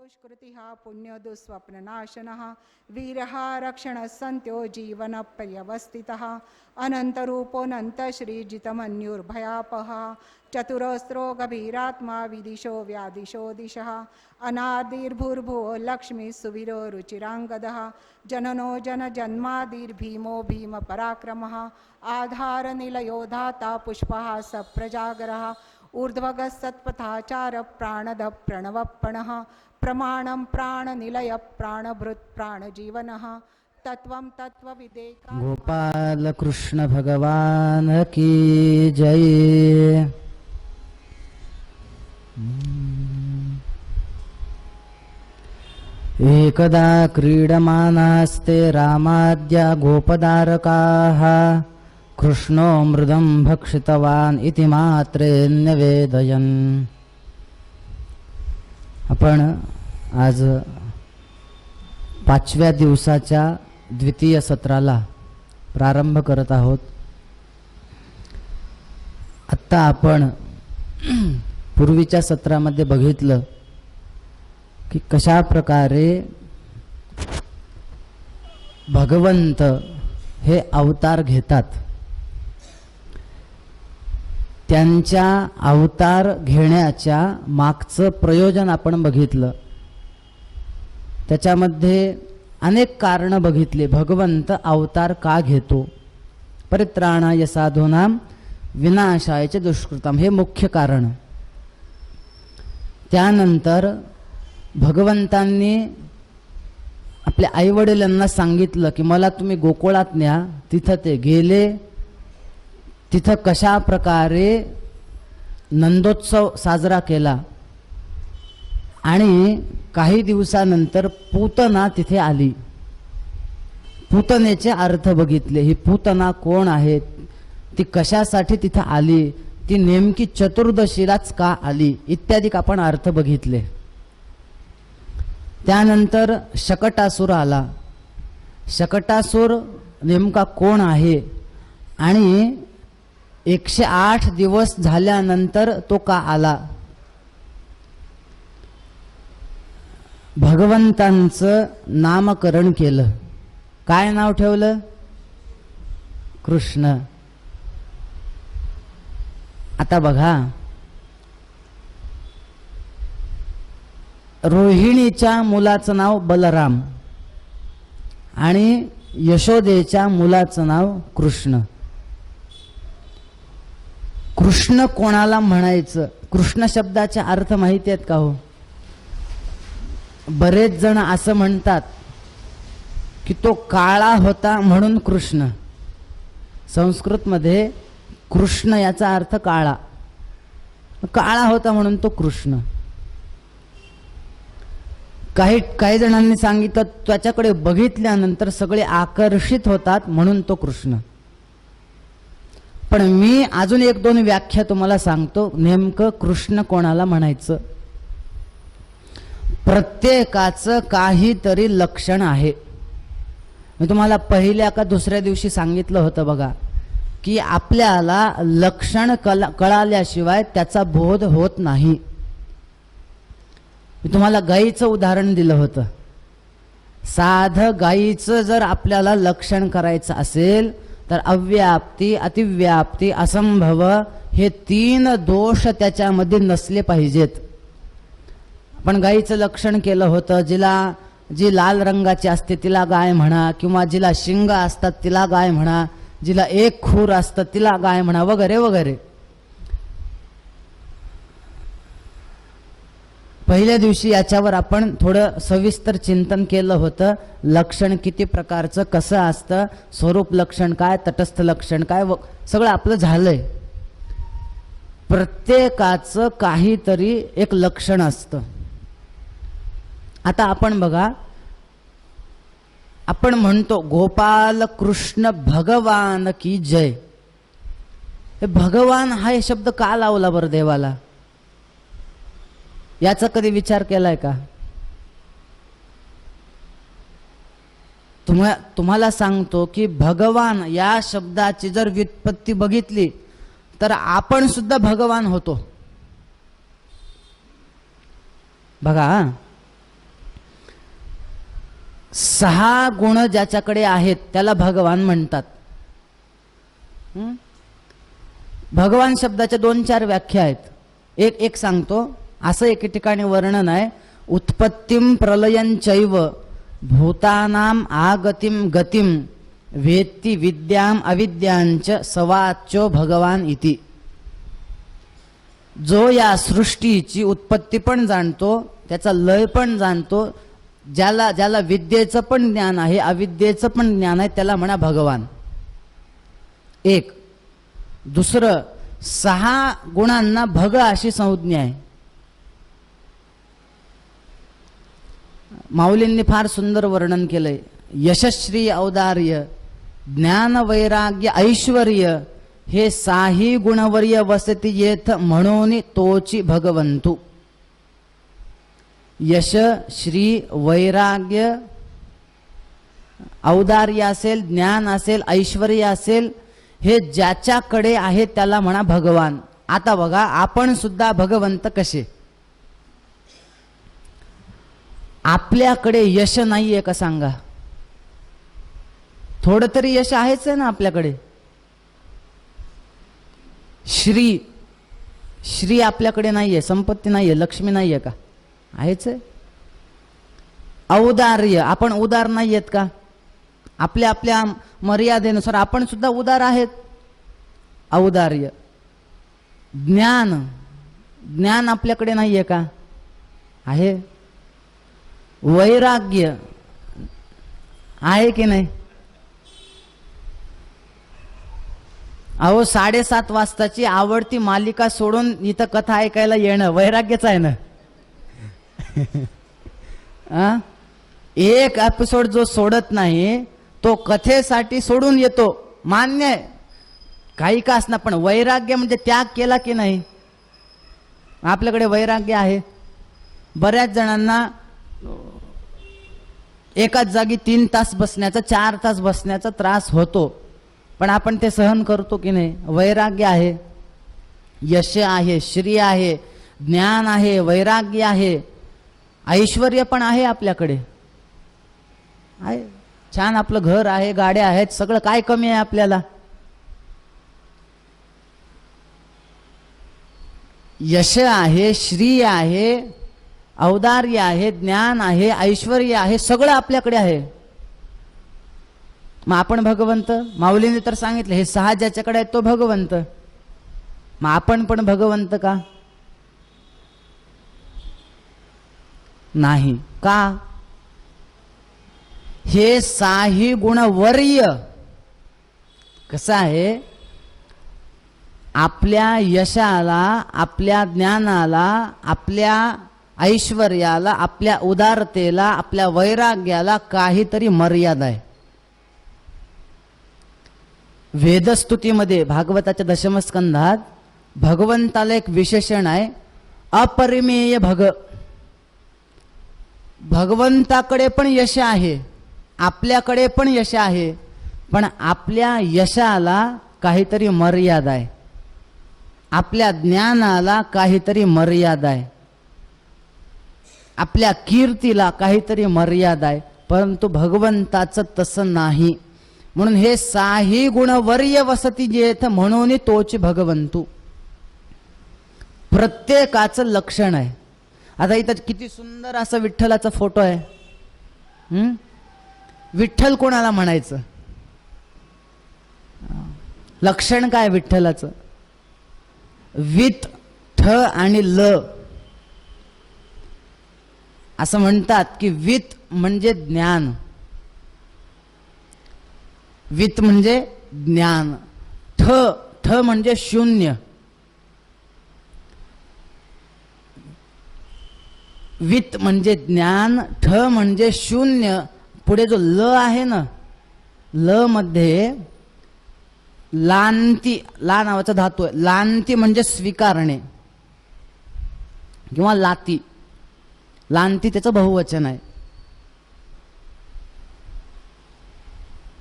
दुष्कृतिः पुण्यो दुःस्वप्ननाशनः वीरः रक्षणः सन्त्यो जीवनपर्यवस्थितः अनन्तरूपोऽनन्तश्रीजितमन्युर्भयापः चतुरस्रो गभीरात्मा विदिशो व्यादिशो दिशः अनादिर्भूर्भुवो लक्ष्मी सुवीरो रुचिराङ्गदः जननो जनजन्मादिर्भीमो भीमपराक्रमः आधारनिलयो धाता पुष्पः सप्रजागरः ऊर्ध्वगः सत्पथाचार प्राणद प्रणवप्रणः प्रमाणं प्राणनिलय प्राणभृत् प्राणजीवनः तत्वं तत्वविदेका। गोपाल कृष्ण भगवान की जय। एकदा क्रीडमानास्ते रामाद्या गोपदारकाः कृष्णो मृदं भक्षितवान इति मात्रे न्यवेदयन्। आपण आज 5व्या दिवसाच्या द्वितीय सत्राला प्रारंभ करत आहोत। आत्ता आपण पूर्वीच्या सत्रामध्ये बघितलं की कशा प्रकारे भगवंत हे अवतार घेतात। त्यांच्या अवतार घेण्याच्या मागचं प्रयोजन आपण बघितलं। त्याच्यामध्ये अनेक कारणं बघितली। भगवंत अवतार का घेतो? परित्राणाय साधूनां विनाशाय च दुष्कृतां, हे मुख्य कारण। त्यानंतर भगवंतांनी आपल्या आईवडिलांना सांगितलं की मला तुम्ही गोकुळात न्या। तिथं ते गेले। तिथं कशा प्रकारे नंदोत्सव साजरा केला आणि काही दिवसानंतर पूतना तिथे आली। पूतनेचे अर्थ बघितले। ही पूतना कोण आहे, ती कशासाठी तिथे आली, ती नेमकी चतुर्दशीलाच का आली, इत्यादी आपण अर्थ बघितले। त्यानंतर शकटासुर आला। शकटासुर नेमका कोण आहे आणि 108 दिवस झाल्यानंतर तो का आला? भगवंतांचं नामकरण केलं। काय नाव ठेवलं? कृष्ण। आता बघा, रोहिणीच्या मुलाचं नाव बलराम आणि यशोदेच्या मुलाचं नाव कृष्ण। कृष्ण कोणाला म्हणायचं? कृष्ण शब्दाचे अर्थ माहिती आहेत का हो? बरेच जण असं म्हणतात की तो काळा होता म्हणून कृष्ण। संस्कृत मध्ये कृष्ण याचा अर्थ काळा, काळा होता म्हणून तो कृष्ण। काही जणांनी सांगितलं त्याच्याकडे बघितल्यानंतर सगळे आकर्षित होतात म्हणून तो कृष्ण। पण मी अजून 1-2 व्याख्या तुम्हाला सांगतो, नेमकं कृष्ण कोणाला म्हणायचं। प्रत्येकाचं काहीतरी लक्षण आहे। मी तुम्हाला पहिल्या का दुसऱ्या दिवशी सांगितलं होतं बघा की आपल्याला लक्षण कळाल्याशिवाय त्याचा बोध होत नाही। मी तुम्हाला गायीचं उदाहरण दिलं होतं। साधं गायीचं जर आपल्याला लक्षण करायचं असेल तर अव्याप्ती, अतिव्याप्ती, असंभव हे 3 दोष त्याच्यामध्ये नसले पाहिजेत। पण गायीचं लक्षण केलं होतं, जी लाल रंगाची असते तिला गाय म्हणा, किंवा जिला शिंग असतात तिला गाय म्हणा, जिला एक खूर असतं तिला गाय म्हणा, वगैरे वगैरे। पहिल्या दिवशी याच्यावर आपण थोडं सविस्तर चिंतन केलं होतं। लक्षण किती प्रकारचं, कसं असतं, स्वरूप लक्षण काय, तटस्थ लक्षण काय, सगळं आपलं झालंय। प्रत्येकाचं काहीतरी एक लक्षण असतं। आता आपण बघा, आपण म्हणतो गोपाल कृष्ण भगवान की जय। हे भगवान हा शब्द का लावला बरं देवाला? याचा कधी विचार केलाय का? तुम्हाला सांगतो की भगवान या शब्दाची जर व्युत्पत्ती बघितली तर आपण सुद्धा भगवान होतो। बघा, 6 गुण ज्याच्याकडे आहेत त्याला भगवान म्हणतात. भगवान शब्दाच्या 2-4 व्याख्या आहेत. एक सांगतो. असं एके ठिकाणी वर्णन आहे, उत्पत्तीम प्रलयं चैव भूतानाम आगतिम गतिम वेत्ती विद्याम अविद्यांच सवाच्यो भगवान इति. जो या सृष्टीची उत्पत्ती पण जाणतो, त्याचा लय पण जाणतो, ज्याला विद्येचं पण ज्ञान आहे अविद्येचं पण ज्ञान आहे, त्याला म्हणा भगवान. एक. दुसरं, 6 गुणांना भग अशी संज्ञा आहे. माऊलींनी फार सुंदर वर्णन केलंय. यशश्री औदार्य ज्ञान वैराग्य ऐश्वर्य हे 6 गुणवर्य वसती येथ म्हणून तोची भगवंतु. यश, श्री, वैराग्य, औदार्य असेल, ज्ञान असेल, ऐश्वर्य असेल, हे ज्याच्याकडे आहे त्याला म्हणा भगवान. आता बघा, आपण सुद्धा भगवंत कसे? आपल्याकडे यश नाहीये का सांगा? थोडं तरी यश आहेच आहे ना आपल्याकडे. श्री आपल्याकडे नाहीये, संपत्ती नाहीये, लक्ष्मी नाहीये का? आहेच आहे. औदार्य, आपण उदार नाहीयेत का? आपल्या आपल्या मर्यादेनुसार आपण सुद्धा उदार आहेत. औदार्य. ज्ञान आपल्याकडे नाहीये का? आहे. वैराग्य आहे की नाही? अहो, 7:30 वाजताची आवडती मालिका सोडून इथं कथा ऐकायला येणं वैराग्यच आहे ना. एक एपिसोड जो सोडत नाही तो कथेसाठी सोडून येतो, मान्य आहे, काही का असणार, पण वैराग्य म्हणजे त्याग केला की नाही? आपल्याकडे वैराग्य आहे. बऱ्याच जणांना एकाच जागी 3 तास बसण्याचा, 4 तास बसण्याचा त्रास होतो, पण आपण ते सहन करतो की नाही? वैराग्य आहे. यश आहे, श्री आहे, ज्ञान आहे, वैराग्य आहे, ऐश्वर्य पण आहे आपल्याकडे. आहे छान, आपलं घर आहे, गाड्या आहेत, सगळं. काय कमी आहे आपल्याला? यश आहे, श्री आहे, औदार्य आहे, ज्ञान आहे, ऐश्वर्य आहे, सगळं आपल्याकडे आहे. मग आपण भगवंत? माऊलीने तर सांगितलं, हे 6 ज्याच्याकडे आहेत तो भगवंत. मग आपण पण भगवंत का? नाही. का? हे 6 गुणवर्य कसं आहे? आपल्या यशाला, आपल्या ज्ञानाला, आपल्या ऐश्वर्याला, आपल्या उदारतेला, आपल्या वैराग्याला काहीतरी मर्यादा आहे. वेदस्तुतीमध्ये भागवताच्या 10म स्कंधात भगवंताला एक विशेषण आहे, अपरिमेय भग. भगवंताकडे पण यश आहे, आपल्याकडे पण यश आहे, पण आपल्या यशाला काहीतरी मर्यादा आहे, आपल्या ज्ञानाला काहीतरी मर्यादा आहे, आपल्या कीर्तीला काहीतरी मर्यादा आहे. परंतु भगवंताचं तसं नाही. म्हणून हे 6 गुणवर्य वसती जेथ म्हणून तोच भगवंतू. प्रत्येकाचं लक्षण आहे. आता इथं किती सुंदर असा विठ्ठलाचा फोटो आहे. विठ्ठल कोणाला म्हणायचं? लक्षण काय विठ्ठलाचं? वित, ठ आणि ल. असं म्हणतात की वित म्हणजे ज्ञान, वित म्हणजे ज्ञान, ठ म्हणजे शून्य. वित म्हणजे ज्ञान, ठ म्हणजे शून्य. पुढे जो ल आहे ना, ल मध्ये लांती, ला नावाचा धातू आहे. लांती म्हणजे स्वीकारणे किंवा लाती. लांती त्याचं बहुवचन आहे.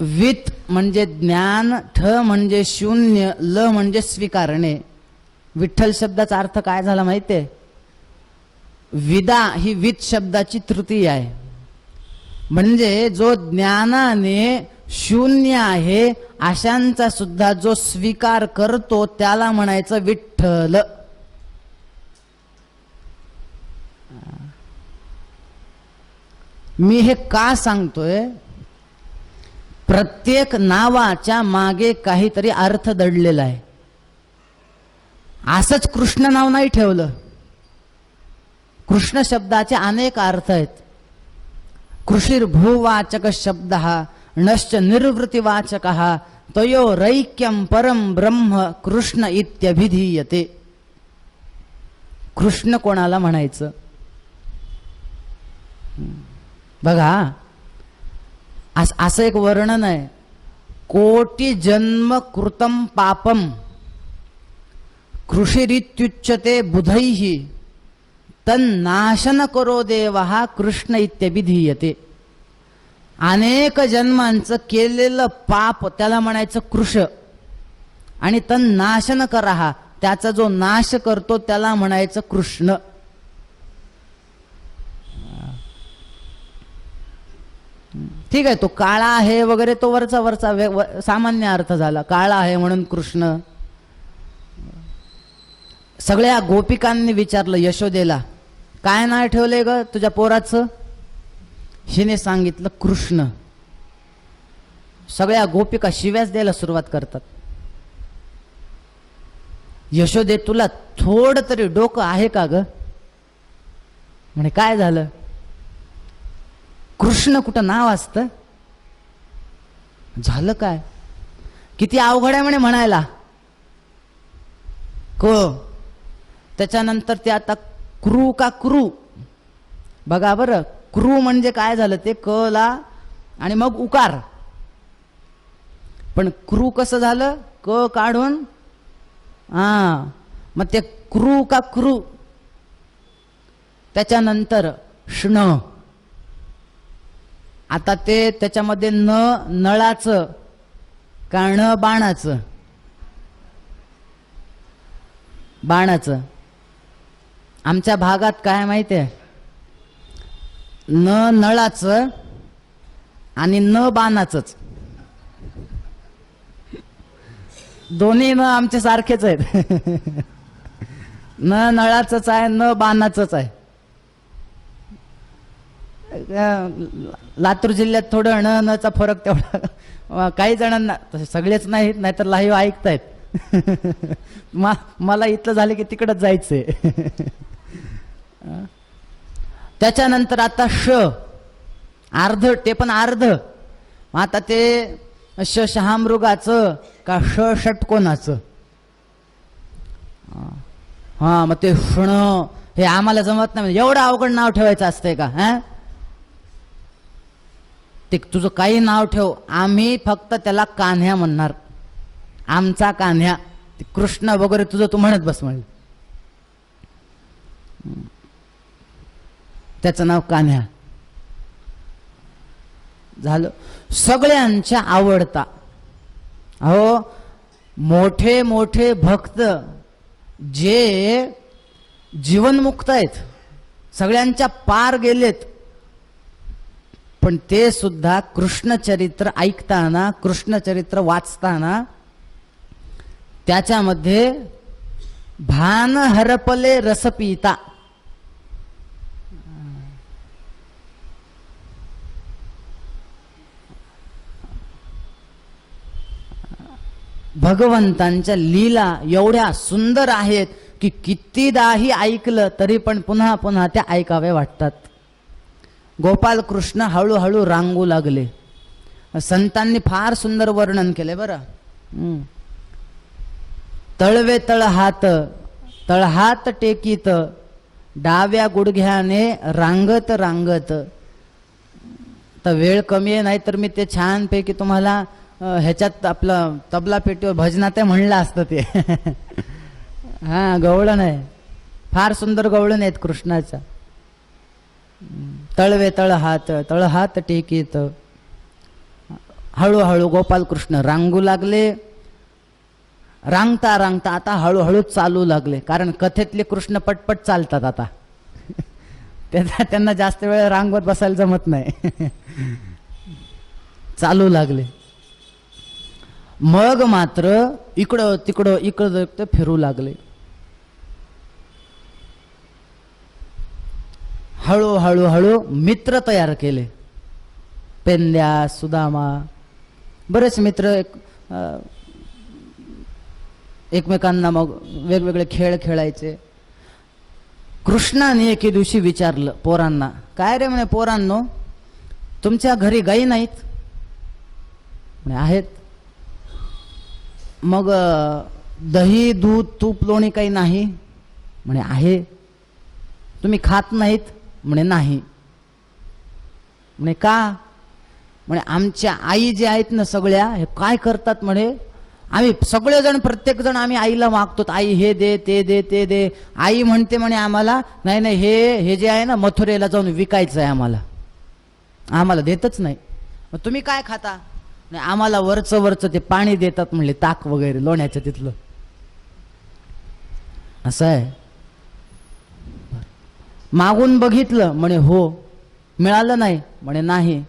वित म्हणजे ज्ञान, ठ म्हणजे शून्य, ल म्हणजे स्वीकारणे. विठ्ठल शब्दाचा अर्थ काय झाला माहितीये? विदा ही वित शब्दाची तृतीय आहे. म्हणजे जो ज्ञानाने शून्य आहे अशांचा सुद्धा जो स्वीकार करतो त्याला म्हणायचं विठ्ठल. मी हे का सांगतोय? प्रत्येक नावाच्या मागे काहीतरी अर्थ दडलेला आहे. असंच कृष्ण नाव नाही ठेवलं. कृष्ण शब्दाचे अनेक अर्थ आहेत. कृषिर्भूवाचक शब्द नश्च निर्वृत्तिवाचक तयोरैक्यम परम ब्रह्म कृष्ण इत्यभिधीयते. कृष्ण कोणाला म्हणायचं? बघा, असं एक वर्णन आहे. कोटी जन्म कृतम पापम कृषिरित्युच्यते बुधैहि तन्नाशन करो देवः कृष्ण इत्यभिधीयते. अनेक जन्मांचं केलेलं पाप त्याला म्हणायचं कृष, आणि तन्नाशन करहा त्याचा जो नाश करतो त्याला म्हणायचं कृष्ण. ठीक आहे, तो काळा आहे वगैरे तो वरचा वरचा सामान्य अर्थ झाला. काळा आहे म्हणून कृष्ण. सगळ्या गोपिकांनी विचारलं यशोदेला, काय नाव ठेवलंय ग तुझ्या पोराचं? हिने सांगितलं कृष्ण. सगळ्या गोपिका शिव्याच द्यायला सुरुवात करतात. यशोदे, तुला थोडं तरी डोकं आहे का ग? म्हणे काय झालं? कृष्ण कुठं नाव असतं? झालं काय? किती अवघड आहे म्हणे म्हणायला. त्याच्यानंतर ते आता क्रू का क्रू. बघा बरं, क्रू म्हणजे काय झालं ते क ला आणि मग उकार. पण क्रू कसं झालं? क काढून मग ते क्रू का क्रू. त्याच्यानंतर श्न. आता ते त्याच्यामध्ये न नळाचं का न बाणाचं? बाणाचं. आमच्या भागात काय माहिती आहे? न नळाचं आणि न बाणाचंच. दोन्ही न आमचे सारखेच आहेत. न नळाचंच आहे, न बाणाचंच आहे. लातूर जिल्ह्यात थोडं न नचा फरक तेवढा. काही जणांना, तसे सगळेच नाहीत, नाहीतर लाईव्ह ऐकतायत. मला इथलं झालं की तिकडच जायचंय. त्याच्यानंतर आता श अर्ध, ते पण अर्ध. आता ते शहामृगाचं का षटकोनाचं? मग ते षण हे आम्हाला जमत नाही. एवढं अवघड नाव ठेवायचं असतंय का? ते तुझं काही नाव ठेव, आम्ही फक्त त्याला कान्ह्या म्हणणार. आमचा कान्ह्या. कृष्ण वगैरे तुझं तू म्हणत बस म्हणलं. त्याचं नाव कान्ह्या झालं. सगळ्यांच्या आवडता. अहो, मोठे मोठे भक्त जे जीवनमुक्त आहेत, सगळ्यांच्या पार गेलेत, पण ते सुद्धा कृष्णचरित्र ऐकताना, कृष्णचरित्र वाचताना त्याच्यामध्ये भान हरपले रसपीता. भगवंतांच्या लीला एवढ्या सुंदर आहेत की कितीदाही ऐकलं तरी पण पुन्हा पुन्हा त्या ऐकाव्या वाटतात. गोपाल कृष्ण हळूहळू रांगू लागले. संतांनी फार सुंदर वर्णन केले बरं. तळवे तळहात, तळहात टेकीत, डाव्या गुडघ्याने रांगत रांगत. तर वेळ कमी आहे, नाही तर मी ते छानपैकी तुम्हाला ह्याच्यात आपलं तबला पेटीवर भजनात म्हणलं असतं ते. गवळण आहे, फार सुंदर गवळण आहेत कृष्णाच्या. तळवे तळहात, तळहात टेकीत. हळूहळू गोपाल कृष्ण रांगू लागले. रांगता रांगता आता हळूहळू चालू लागले, कारण कथेतले कृष्ण पटपट चालतात आता. त्यांना जास्त वेळ रांगवत बसायला जमत नाही. चालू लागले. मग मात्र इकडं तिकडं फिरू लागले. हळू मित्र तयार केले. पेंद्या, सुदामा, बरेच मित्र एकमेकांना मग वेगवेगळे खेळ खेळायचे. कृष्णाने एके दिवशी विचारलं पोरांना, काय रे म्हणे पोरांनो, तुमच्या घरी गाई नाहीत? म्हणे आहेत. मग दही, दूध, तूप, लोणी काही नाही? म्हणे आहे. तुम्ही खात नाहीत? म्हणे नाही. म्हणे का? म्हणे आमच्या आई जे आहेत ना सगळ्या, हे काय करतात म्हणे, आम्ही सगळेजण प्रत्येक जण आम्ही आईला मागतो, आई हे दे, ते दे, ते दे. आई म्हणते म्हणे आम्हाला, नाही नाही हे जे आहे ना मथुरेला जाऊन विकायचं आहे आम्हाला देतच नाही. मग तुम्ही काय खाता? नाही आम्हाला वरचं ते पाणी देतात म्हणले, ताक वगैरे लोण्याचं तिथलं. असं आहे. मागून बघितलं? म्हणे हो. मिळालं नाही? म्हणे नाही.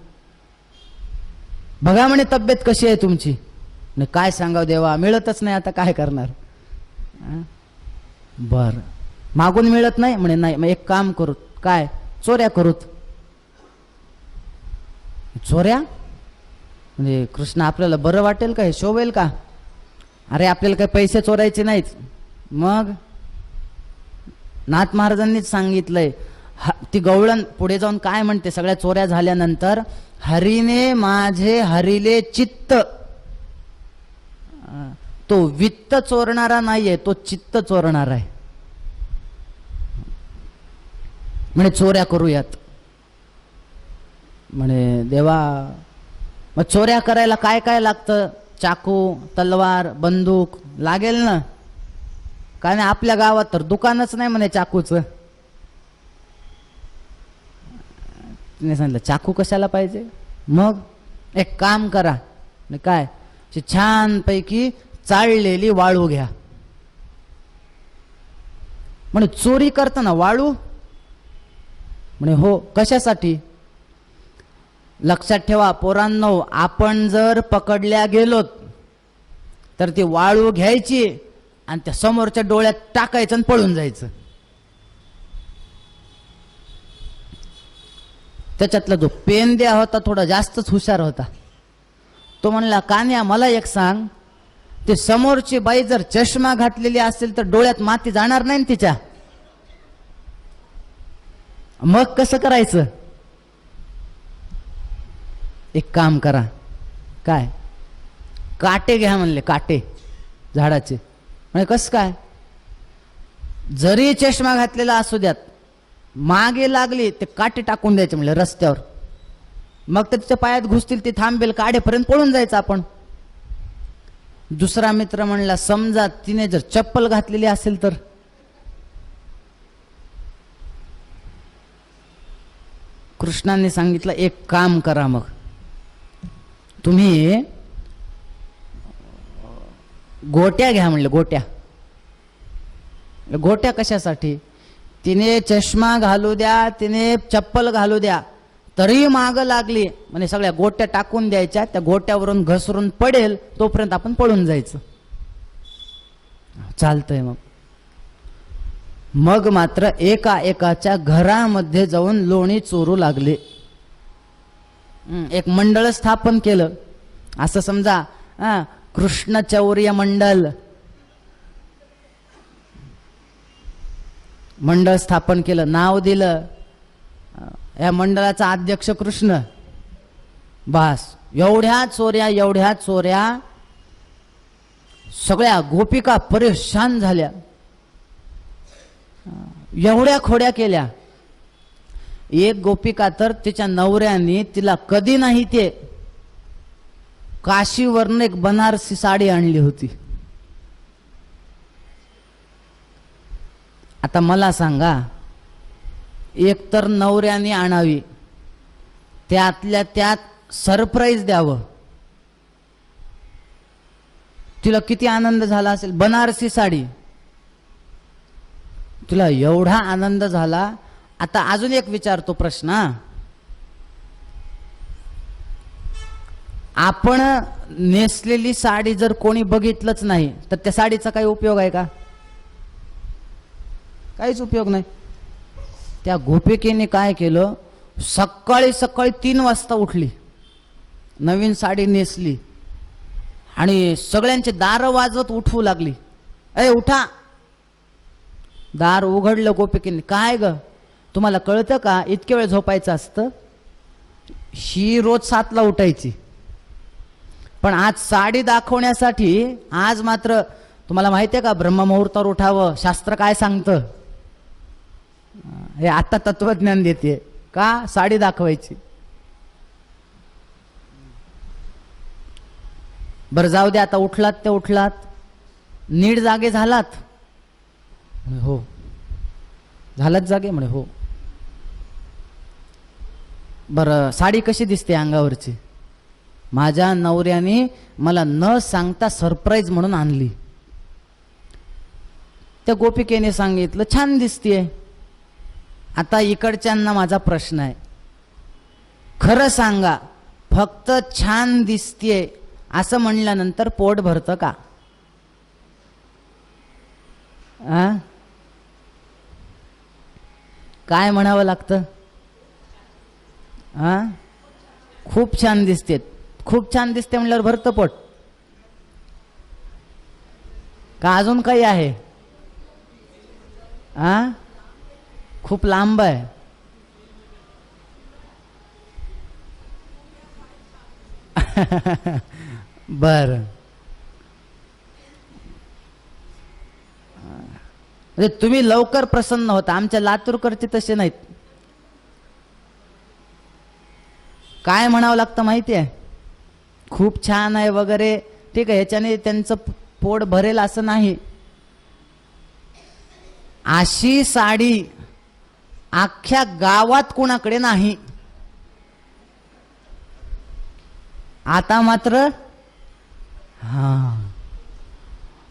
बघा म्हणे तब्येत कशी आहे तुमची? म्हणे काय सांगावं देवा, मिळतच नाही, आता काय करणार. बर, मागून मिळत नाही? म्हणे नाही. मग एक काम करूत. काय? चोऱ्या करूत. चोऱ्या? म्हणजे कृष्ण आपल्याला बरं वाटेल का, हे शोभेल का? अरे आपल्याला काही पैसे चोरायचे नाहीत. मग नाथ महाराजांनीच सांगितलंय. ती गवळण पुढे जाऊन काय म्हणते, सगळ्या चोऱ्या झाल्यानंतर, हरीने माझे हरिले चित्त. तो वित्त चोरणारा नाहीये, तो चित्त चोरणारा आहे. म्हणे चोऱ्या करूयात. म्हणे देवा, मग चोऱ्या करायला काय काय लागतं? चाकू, तलवार, बंदूक लागेल ना. काय नाही, आपल्या गावात तर दुकानच नाही म्हणे चाकूचं. तिने सांगितलं चाकू कशाला पाहिजे? मग एक काम करा. काय? छान पैकी चाळलेली वाळू घ्या. म्हणे चोरी करताना वाळू? म्हणे हो. कशासाठी? लक्षात ठेवा पोरांनो, आपण जर पकडल्या गेलोत तर ती वाळू घ्यायची आणि त्या समोरच्या डोळ्यात टाकायचं आणि पळून जायचं. त्याच्यातला जो पेंद्या होता थोडा जास्तच हुशार होता. तो म्हणला, कान्या मला एक सांग, ते समोरची बाई जर चष्मा घातलेली असेल तर डोळ्यात माती जाणार नाही ना तिच्या? मग कसं करायचं? एक काम करा. काय? काटे घ्या म्हणले, काटे झाडाचे. म्हणजे कसं काय? जरी चष्मा घातलेला असू द्यात, मागे लागली ते काटे टाकून द्यायचे म्हणले रस्त्यावर. मग तर तिच्या पायात घुसतील, ती थांबेल, काढेपर्यंत पळून जायचं आपण. दुसरा मित्र म्हणला, समजा तिने जर चप्पल घातलेली असेल तर? कृष्णाने सांगितलं, एक काम करा, मग तुम्ही गोट्या घ्या म्हणले. गोट्या. गोट्या कशासाठी? तिने चष्मा घालू द्या, तिने चप्पल घालू द्या, तरी माग लागली म्हणजे सगळ्या गोट्या टाकून द्यायच्या, त्या गोट्यावरून घसरून पडेल तोपर्यंत आपण पळून जायचं. चालतंय. मग मात्र एकाच्या घरामध्ये जाऊन लोणी चोरू लागले. एक मंडळ स्थापन केलं. असं समजा कृष्णचौर्य मंडळ स्थापन केलं, नाव दिलं. या मंडळाचा अध्यक्ष कृष्ण. बास, एवढ्या चोऱ्या सगळ्या गोपिका परेशान झाल्या. एवढ्या खोड्या केल्या. एक गोपिका तर तिच्या नवऱ्याने तिला कधी नाही ते काशीवरून एक बनारसी साडी आणली होती. आता मला सांगा, एक तर नवऱ्याने आणावी, त्यातल्या त्यात सरप्राईज द्यावं, तिला किती आनंद झाला असेल. बनारसी साडी. तिला एवढा आनंद झाला, आता अजून एक विचारतो प्रश्न हा. आपण नेसलेली साडी जर कोणी बघितलंच नाही तर त्या साडीचा काही उपयोग आहे का? काहीच उपयोग नाही. त्या गोपिकेने काय केलं, सकाळी सकाळी 3 वाजता उठली, नवीन साडी नेसली आणि सगळ्यांचे दार वाजवत उठवू लागली. अय उठा. दार उघडलं गोपिकेने. काय ग, तुम्हाला कळतं का इतके वेळ झोपायचं असतं? ही रोज 7ला उठायची, पण आज साडी दाखवण्यासाठी आज मात्र तुम्हाला माहिती आहे का ब्रह्ममुहूर्तावर उठावं, शास्त्र काय सांगतं? हे आता तत्वज्ञान देते का? साडी दाखवायची. बरं जाऊ दे, आता उठलात ते उठलात, नीट जागे झालात? हो. झालात जागे? म्हणे हो. बरं साडी कशी दिसते अंगावरची? माझ्या नवऱ्याने मला न सांगता सरप्राईज म्हणून आणली. त्या गोपिकेने सांगितलं छान दिसतीये. आता इकडच्यांना माझा प्रश्न आहे, खरं सांगा, फक्त छान दिसतीये असं म्हणल्यानंतर पोट भरतं का? काय म्हणावं लागतं? खूप छान दिसते. खूप छान दिसते म्हणल्यावर भरतं पोट का? अजून काही आहे? खूप लांब आहे. बर, म्हणजे तुम्ही लवकर प्रसन्न होता. आमच्या लातूरकरचे तसे नाहीत. काय म्हणावं लागतं माहिती आहे? खूप छान आहे वगैरे, ठीक आहे, ह्याच्याने त्यांचं पोट भरेल असं नाही. अशी साडी अख्ख्या गावात कुणाकडे नाही. आता मात्र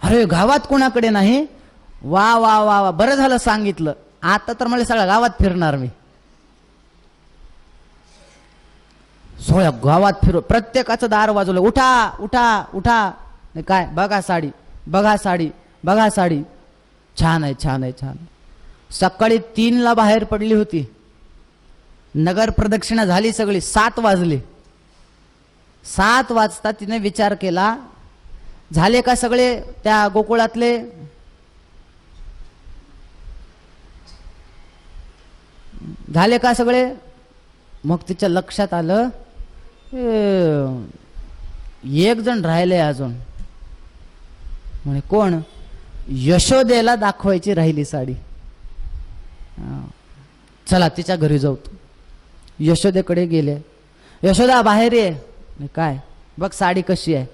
अरे गावात कुणाकडे नाही? वा वा वा वा, बरं झालं सांगितलं. आता तर मला सगळ्या गावात फिरणार मी. सोळ्या गावात फिरू, प्रत्येकाचं दार वाजवलं, उठा उठा उठा. काय बघा साडी, बघा साडी, बघा साडी, छान आहे छान आहे छान. सकाळी 3ला बाहेर पडली होती, नगर प्रदक्षिणा झाली सगळी, 7 वाजले. 7 वाजता तिने विचार केला, झाले का सगळे त्या गोकुळातले? झाले का सगळे? मग तिच्या लक्षात आलं एक जण राहिले अजून. म्हणे कोण? यशोदेला दाखवायची राहिली साडी. चला तिच्या घरी जाऊ. यशोदेकडे गेले. यशोदा बाहेर ये. काय? बघ साडी कशी आहे.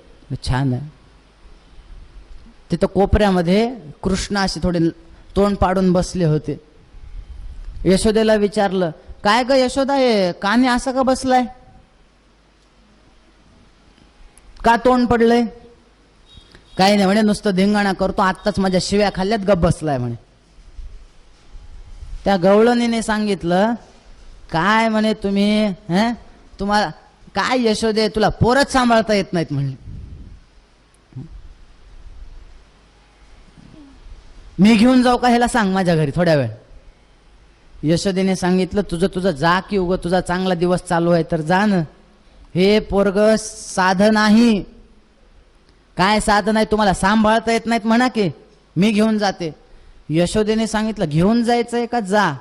छान आहे. तिथं कोपऱ्यामध्ये कृष्ण असे थोडे तोंड पाडून बसले होते. यशोदेला विचारलं, काय ग यशोदा, हे कानी असं का बसलाय? का तोंड पडलंय? काही नाही म्हणे, नुसतं धिंगाणा करतो, आत्ताच माझ्या शिव्या खाल्ल्यात, गप बसलाय म्हणे. त्या गवळणीने सांगितलं, काय म्हणे तुम्ही, तुम्हाला काय यशोदे, तुला पोरच सांभाळता येत नाहीत म्हणले. मी घेऊन जाऊ का ह्याला, सांग माझ्या घरी थोड्या वेळ. यशोदेने सांगितलं, तुझं तुझं जा की, उग तुझा चांगला दिवस चालू आहे तर जा ना. हे पोरग साधन नाही. काय साधन आहे? तुम्हाला सांभाळता येत नाहीत म्हणा की, मी घेऊन जाते. यशोदेने सांगितलं, घेऊन जायचंय का जा,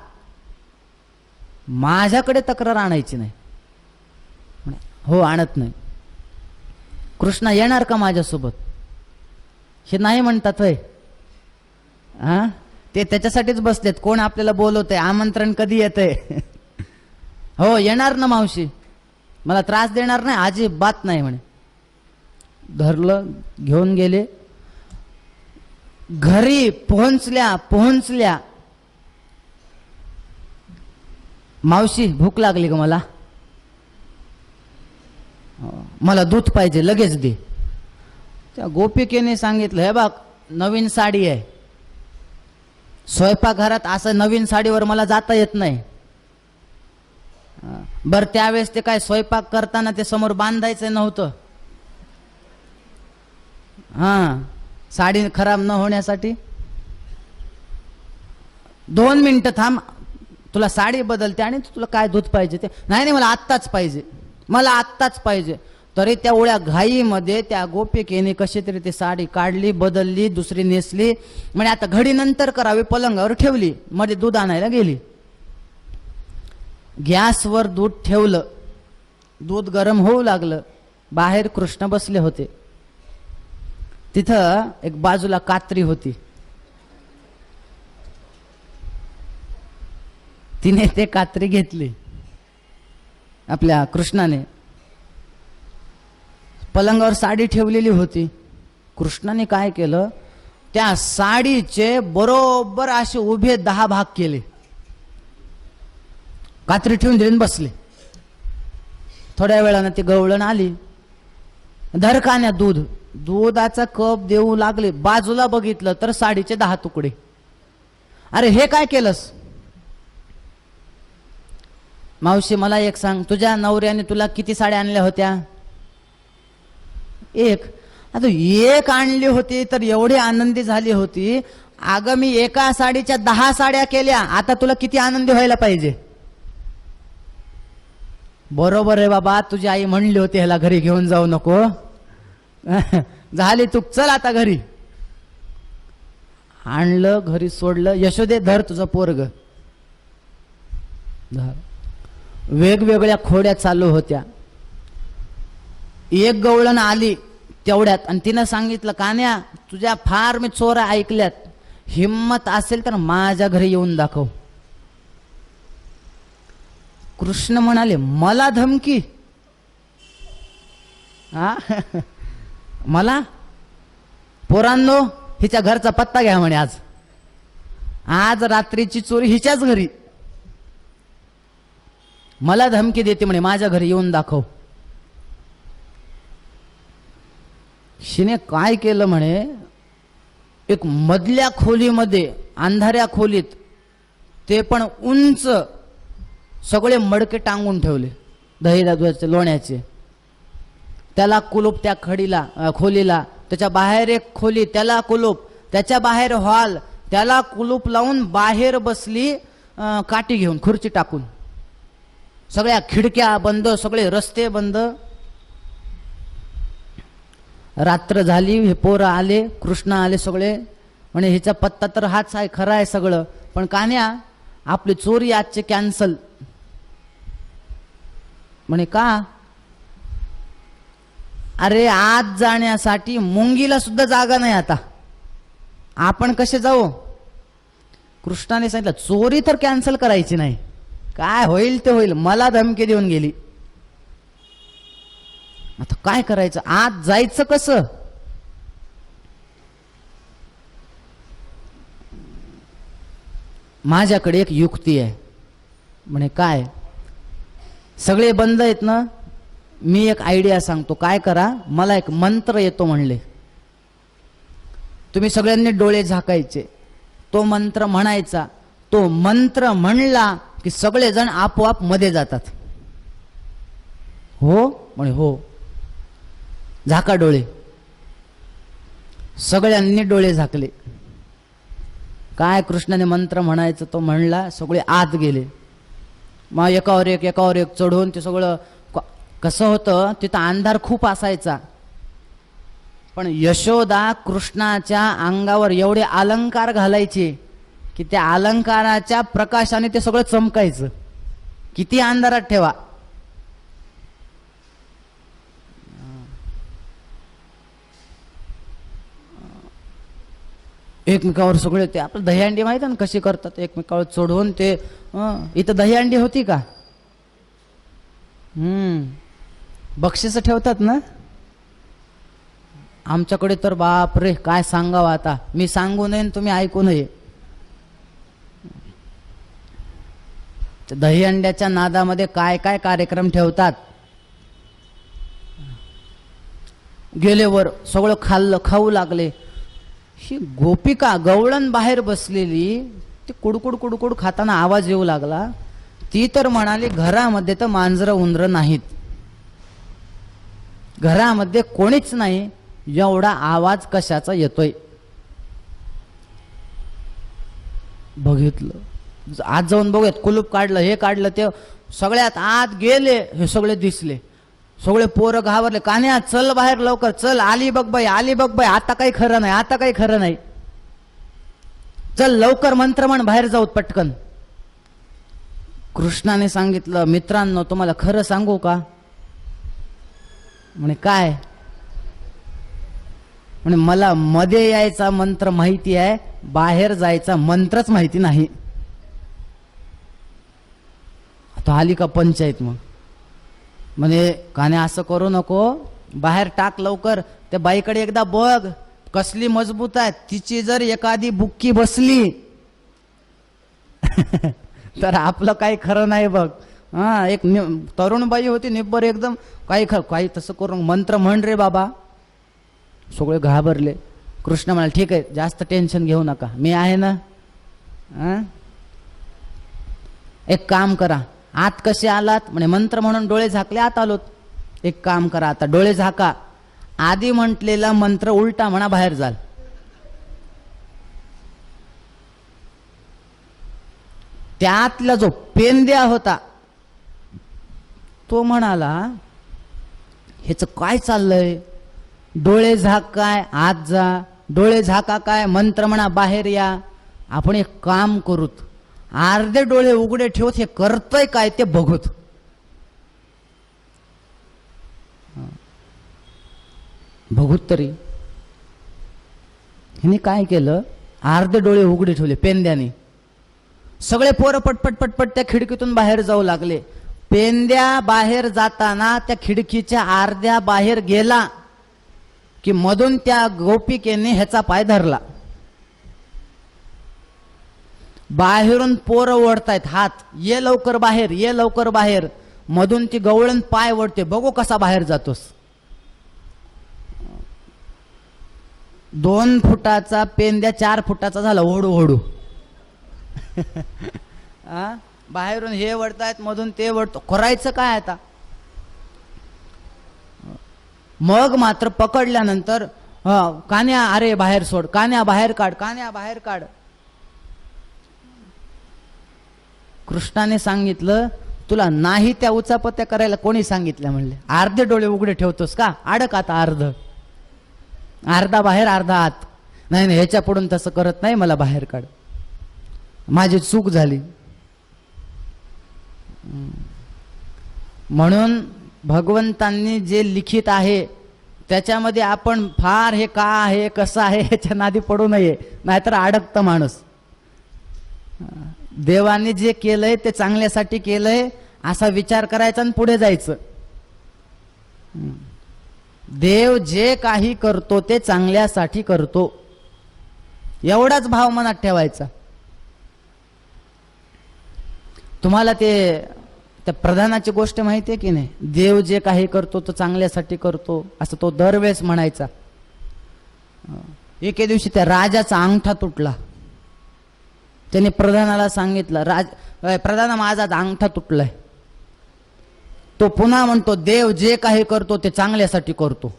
माझ्याकडे तक्रार आणायची नाही. हो आणत नाही. कृष्णा येणार का माझ्यासोबत? हे नाही म्हणतात होय. ते त्याच्यासाठीच बसलेत, कोण आपल्याला बोलवतंय, आमंत्रण कधी येतंय. हो येणार ना मावशी, मला त्रास देणार नाही, अजिबात नाही म्हणे. धरलं, घेऊन गेले. घरी पोहोचल्या मावशी भूक लागली का मला, मला दूध पाहिजे, लगेच दे. त्या गोपिकेने सांगितलं, हे बघ नवीन साडी आहे, स्वयंपाकघरात असं नवीन साडीवर मला जाता येत नाही. बर त्यावेळेस ते काय स्वयंपाक करताना ते समोर बांधायचं नव्हतं. साडी खराब न होण्यासाठी 2 मिनिटं थांब, तुला साडी बदलते आणि तुला काय दूध पाहिजे ते. नाही मला आत्ताच पाहिजे, मला आत्ताच पाहिजे. तरी त्या ओळ्या घाईमध्ये त्या गोपिकेने कशी तरी ती साडी काढली, बदलली, दुसरी नेसली. म्हणजे आता घडी नंतर करावी, पलंगावर ठेवली. मध्ये दूध आणायला गेली. गॅसवर दूध ठेवलं, दूध गरम होऊ लागलं. बाहेर कृष्ण बसले होते. तिथं एक बाजूला कात्री होती. तिने ते कात्री घेतली आपल्या कृष्णाने. पलंगावर साडी ठेवलेली होती. कृष्णाने काय केलं, त्या साडीचे बरोबर असे उभे 10 भाग केले. कात्री ठेवून दिली, बसले. थोड्या वेळानं ती गवळण आली. धरकान्या दूध, दुधाचा कप देऊ लागले. बाजूला बघितलं तर साडीचे 10 तुकडे. अरे हे काय केलंस? मावशी मला एक सांग, तुझ्या नवऱ्याने तुला किती साड्या आणल्या होत्या? 1. आता 1 आणली होती तर एवढी आनंदी झाली होती. अगं मी एका साडीच्या 10 साड्या केल्या, आता तुला किती आनंदी व्हायला पाहिजे? बरोबर आहे बाबा, तुझी आई म्हणली होती ह्याला घरी घेऊन जाऊ नको. झाली तू, चल आता घरी. आणलं, घरी सोडलं. यशोदे धर तुझं पोरग. वेगवेगळ्या खोड्या चालू होत्या. एक गवळण आली तेवढ्यात आणि तिनं सांगितलं, कान्या तुझ्या फार मी चोऱ्या ऐकल्यात, हिम्मत असेल तर माझ्या घरी येऊन दाखव. कृष्ण म्हणाले, मला धमकी? मला? पोरांनो हिच्या घरचा पत्ता घ्या म्हणे. आज रात्रीची चोरी हिच्याच घरी. मला धमकी देते म्हणे, माझ्या घरी येऊन दाखव. शिने काय केलं म्हणे, एक मधल्या खोलीमध्ये, अंधाऱ्या खोलीत, ते पण उंच, सगळे मडके टांगून ठेवले दही दुधाचे लोण्याचे. त्याला कुलूप त्या खोलीला. त्याच्या बाहेर एक खोली, त्याला कुलूप. त्याच्या बाहेर हॉल, त्याला कुलूप लावून बाहेर बसली काठी घेऊन, खुर्ची टाकून. सगळ्या खिडक्या बंद, सगळे रस्ते बंद. रात्र झाली. हे पोरं आले, कृष्ण आले सगळे. म्हणे हिचा पत्ता तर हाच आहे, खरा आहे सगळं, पण कान्या आपली चोरी आजची कॅन्सल. म्हणे का? अरे आज जाण्यासाठी मुंगीला सुद्धा जागा नाही आता, आपण कसे जाऊ? कृष्णाने सांगितलं, चोरी तर कॅन्सल करायची नाही, काय होईल ते होईल. मला धमकी देऊन गेली, आता काय करायचं? आज जायचं कसं? माझ्याकडे एक युक्ती आहे. म्हणे काय? सगळे बंद आहेत ना, मी एक आयडिया सांगतो, काय करा, मला एक मंत्र येतो म्हणले, तुम्ही सगळ्यांनी डोळे झाकायचे, तो मंत्र म्हणायचा. तो मंत्र म्हणला की सगळेजण आपोआप मध्ये जातात. हो म्हणे, हो. झाका डोळे. सगळ्यांनी डोळे झाकले. काय कृष्णाने मंत्र म्हणायचं तो म्हणला, सगळे आत गेले. मग एकावर एक चढून ते सगळं. कसं होतं, तिथं अंधार खूप असायचा, पण यशोदा कृष्णाच्या अंगावर एवढे अलंकार घालायचे की त्या अलंकाराच्या प्रकाशाने ते सगळं चमकायचं. किती अंधारात ठेवा. एकमेकावर सगळे ते आपलं दहीहंडी माहिती ना कशी करतात, एकमेकावर चढवून ते. इथं दहीहंडी होती का? बक्षीस ठेवतात ना. आमच्याकडे तर बाप रे काय सांगावं आता, मी सांगू नये तुम्ही ऐकू नये. दहीहंड्याच्या नादामध्ये काय काय कार्यक्रम ठेवतात. गेले वर, सगळं खाल्लं, खाऊ लागले. ही गोपिका गवळण बाहेर बसलेली, ती कुडकुड कुडकुड खाताना आवाज येऊ लागला. ती तर म्हणाली घरामध्ये तर मांजरं उंदरं नाहीत, घरामध्ये कोणीच नाही, एवढा आवाज कशाचा येतोय. बघितलं, आज जाऊन बघूयात, कुलूप काढलं, हे काढलं, ते सगळ्यात आत गेले, हे सगळे दिसले. सगळे पोरं घाबरले. कान्या चल बाहेर लवकर, चल, आली बघ बाई, आली बघ बाई, आता काही खरं नाही, आता काही खरं नाही, चल लवकर मंत्र म्हण, बाहेर जाऊत पटकन. कृष्णाने सांगितलं, मित्रांनो तुम्हाला खरं सांगू का? म्हणे काय? म्हणे मला मध्ये यायचा मंत्र माहिती आहे, बाहेर जायचा मंत्रच माहिती नाही. आता आली का पंचायत. मग म्हणे काने असं करू नको, बाहेर टाक लवकर, त्या बाईकडे एकदा बघ, कसली मजबूत आहे, तिची जर एखादी बुक्की बसली तर आपलं काही खरं नाही बघ. हा, एक तरुण बाई होती निब्बर एकदम, काही तसं करून मंत्र म्हण रे बाबा. सगळे घाबरले. कृष्ण म्हणाले ठीक आहे, जास्त टेन्शन घेऊ नका, मी आहे ना. एक काम करा, आत कसे आलात? म्हणे मंत्र म्हणून डोळे झाकले, आत आलोत. एक काम करा, आता डोळे झाका, आधी म्हटलेला मंत्र उलटा म्हणा, बाहेर जाल. त्यातला जो पेंद्या होता तो म्हणाला ह्याच काय चाललंय, डोळे झाक काय आत जा, डोळे झाका काय मंत्र म्हणा बाहेर या. आपण एक काम करूत, अर्धे डोळे उघडे ठेवत हे करतोय काय ते बघूत. बघूत तरी. हिने काय केलं, अर्धे डोळे उघडे ठेवले पेंद्याने. सगळे पोरं पटपट पटपट त्या खिडकीतून बाहेर जाऊ लागले. पेंद्या बाहेर जाताना त्या खिडकीच्या अर्ध्या बाहेर गेला की मधून त्या गोपिकेने ह्याचा पाय धरला. बाहेरून पोरं ओढतायत हात, ये लवकर बाहेर, ये लवकर बाहेर. मधून ती गवळण पाय ओढते, बघू कसा बाहेर जातोस. 2 फुटाचा पेंद्या 4 फुटाचा झाला, ओढू ओढू. बाहेरून हे वळतायत, मधून ते वळतो, करायचं काय आता. मग मात्र पकडल्यानंतर कान्या अरे बाहेर सोड, कान्या बाहेर काढ, कान्या बाहेर काढ. कृष्णाने सांगितलं तुला नाही त्या उचापत्या करायला कोणी सांगितलं? म्हणले अर्धे डोळे उघडे ठेवतोस का, अडक आता, अर्धा बाहेर अर्धा आत. नाही नाही, ह्याच्या पुढून तसं करत नाही, मला बाहेर काढ, माझी चूक झाली. म्हणून भगवंतांनी जे लिखित आहे त्याच्यामध्ये आपण फार हे का आहे कसं आहे ह्याच्या नादी पडू नये, नाहीतर अडकतं माणूस. देवाने जे केलंय ते चांगल्यासाठी केलंय असा विचार करायचा आणि पुढे जायचं. देव जे काही करतो ते चांगल्यासाठी करतो, एवढाच भाव मनात ठेवायचा. तुम्हाला ते त्या प्रधानाची गोष्ट माहिती आहे की नाही? देव जे काही करतो तो चांगल्यासाठी करतो असं तो दरवेळेस म्हणायचा. एके दिवशी त्या राजाचा अंगठा तुटला. त्याने प्रधानाला सांगितलं, प्रधाना माझा अंगठा तुटलाय. तो पुन्हा म्हणतो देव जे काही करतो ते चांगल्यासाठी करतो.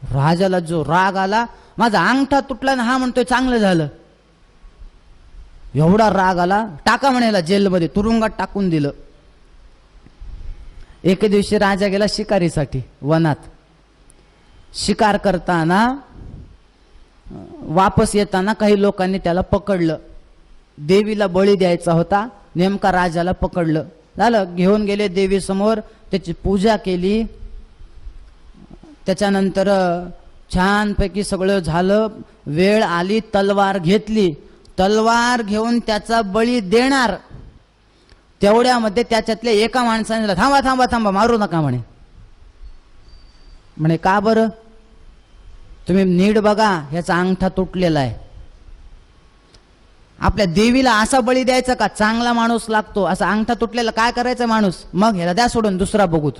राजाला जो राग आला, माझा अंगठा तुटला ना, हा म्हणतोय चांगलं झालं. एवढा राग आला, टाका म्हणायला जेलमध्ये, तुरुंगात टाकून दिलं. एके दिवशी राजा गेला शिकारीसाठी वनात. शिकार करताना वापस येताना काही लोकांनी त्याला पकडलं. देवीला बळी द्यायचा होता, नेमका राजाला पकडलं. झालं, घेऊन गेले देवी समोर, त्याची पूजा केली. त्याच्यानंतर छानपैकी सगळं झालं. वेळ आली, तलवार घेतली. तलवार घेऊन त्याचा बळी देणार, तेवढ्यामध्ये त्याच्यातल्या एका माणसाने थांबा थांबा थांबा, मारू नका म्हणे. म्हणे का बरं? तुम्ही नीट बघा, ह्याचा अंगठा तुटलेला आहे. आपल्या देवीला असा बळी द्यायचा का? चांगला माणूस लागतो, असा अंगठा तुटलेला काय करायचा माणूस? मग ह्याला द्या सोडून, दुसरा बघूत.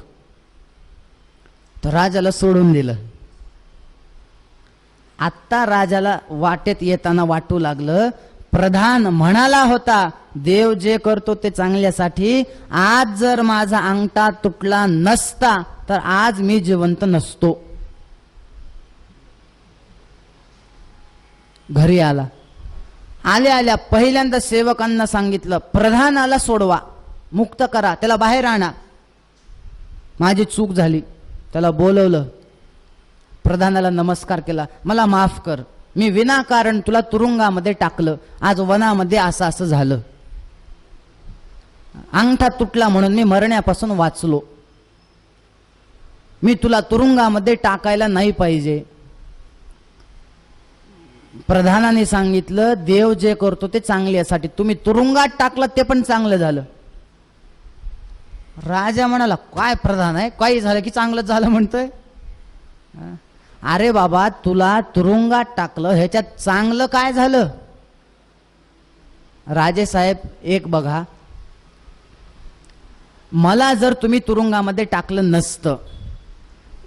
तर राजाला सोडून दिलं. आत्ता राजाला वाटेत येताना वाटू लागलं, प्रधान म्हणाला होता देव जे करतो ते चांगल्यासाठी, आज जर माझा अंगठा तुटला नसता तर आज मी जिवंत नसतो. घरी आला. आल्या पहिल्यांदा सेवकांना सांगितलं, प्रधानाला सोडवा, मुक्त करा, त्याला बाहेर आणा. माझी चूक झाली. त्याला बोलवलं, प्रधानाला नमस्कार केला, मला माफ कर, मी विनाकारण तुला तुरुंगामध्ये टाकलं, आज वनामध्ये असं असं झालं, अंगठा तुटला म्हणून मी मरण्यापासून वाचलो, मी तुला तुरुंगामध्ये टाकायला नाही पाहिजे. प्रधानाने सांगितलं देव जे करतो ते चांगल्यासाठी, तुम्ही तुरुंगात टाकलं ते पण चांगलं झालं. राजा म्हणाला, काय प्रधान आहे, काही झालं की चांगलं झालं म्हणतोय. अरे बाबा, तुला तुरुंगात टाकलं ह्याच्यात चांगलं काय झालं? राजे साहेब एक बघा, मला जर तुम्ही तुरुंगामध्ये टाकलं नसतं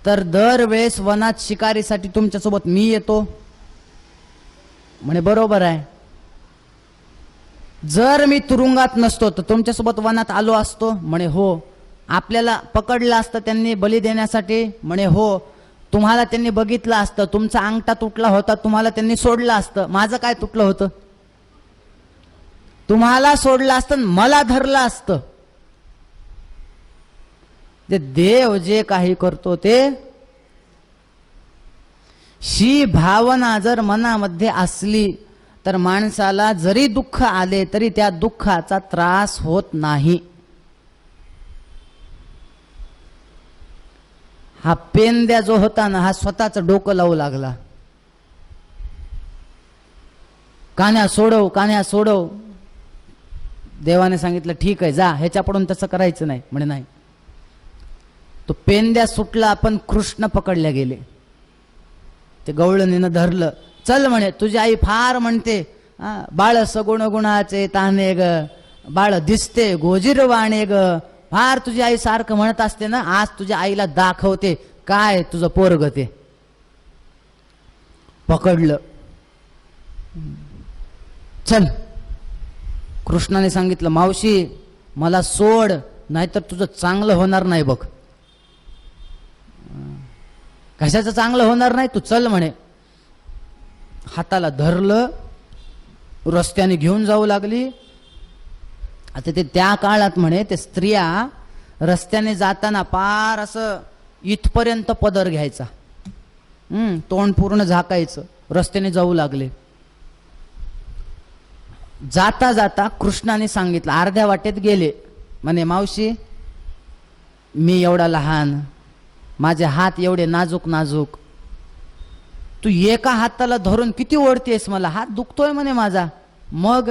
तर दरवेळेस वनात शिकारीसाठी तुमच्यासोबत मी येतो. म्हणे बरोबर आहे. जर मी तुरुंगात नसतो तर तुमच्यासोबत वनात आलो असतो. म्हणे हो. आपल्याला पकडलं असतं त्यांनी बली देण्यासाठी. म्हणे हो. तुम्हाला त्यांनी बघितलं असतं, तुमचा अंगठा तुटला होता, तुम्हाला त्यांनी सोडलं असतं. माझं काय तुटलं होतं? तुम्हाला सोडलं असतं, मला धरलं असतं. ते देव जे काही करतो ते, शी भावना जर मनामध्ये असली तर माणसाला जरी दुःख आले तरी त्या दुःखाचा त्रास होत नाही. हा पेंद्या जो होता ना, हा स्वतःचं डोकं लावू लागला, कान्या सोडव, कान्या सोडव. देवाने सांगितलं ठीक आहे, जा, ह्याच्याकडून तसं करायचं नाही. म्हणे नाही. तो पेंद्या सुटला, पण कृष्ण पकडल्या गेले. ते गवळणीनं धरलं. चल म्हणे, तुझी आई फार म्हणते, बाळ सगुण गुणाचे ताने ग, बाळ दिसते गोजीरवाणे ग, फार तुझी आई सारखं म्हणत असते ना, आज तुझ्या आईला दाखवते काय तुझं पोरग ते. पकडलं. चल. कृष्णाने सांगितलं, मावशी मला सोड, नाहीतर तुझं चांगलं होणार नाही बघ. कशाचं चांगलं होणार नाही, तू चल म्हणे. हाताला धरलं, रस्त्याने घेऊन जाऊ लागली. आता ते त्या काळात म्हणे ते स्त्रिया रस्त्याने जाताना पार असं इथपर्यंत पदर घ्यायचा, तोंड पूर्ण झाकायचं. रस्त्याने जाऊ लागले. जाता जाता कृष्णाने सांगितलं, अर्ध्या वाटेत गेले. म्हणे मावशी मी एवढा लहान, माझे हात एवढे नाजूक नाजूक, तू एका हाताला धरून किती ओढतेस, मला हात दुखतोय म्हणे माझा. मग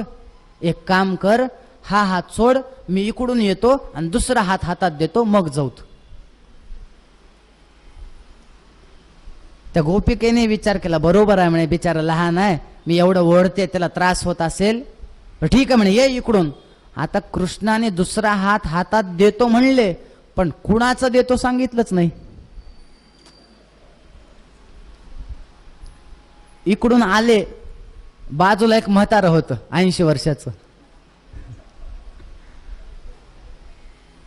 एक काम कर, हा हात सोड, मी इकडून येतो आणि दुसरा हात हातात देतो, मग जाऊत. त्या गोपिकेने विचार केला, बरोबर आहे म्हणे, बिचारा लहान आहे, मी एवढं ओढते, त्याला त्रास होत असेल, ठीक आहे म्हणे, ये इकडून. आता कृष्णाने दुसरा हात हातात देतो म्हणले, पण कुणाचं देतो सांगितलंच नाही. इकडून आले, बाजूला एक म्हातारं होतं 80 वर्षाचं.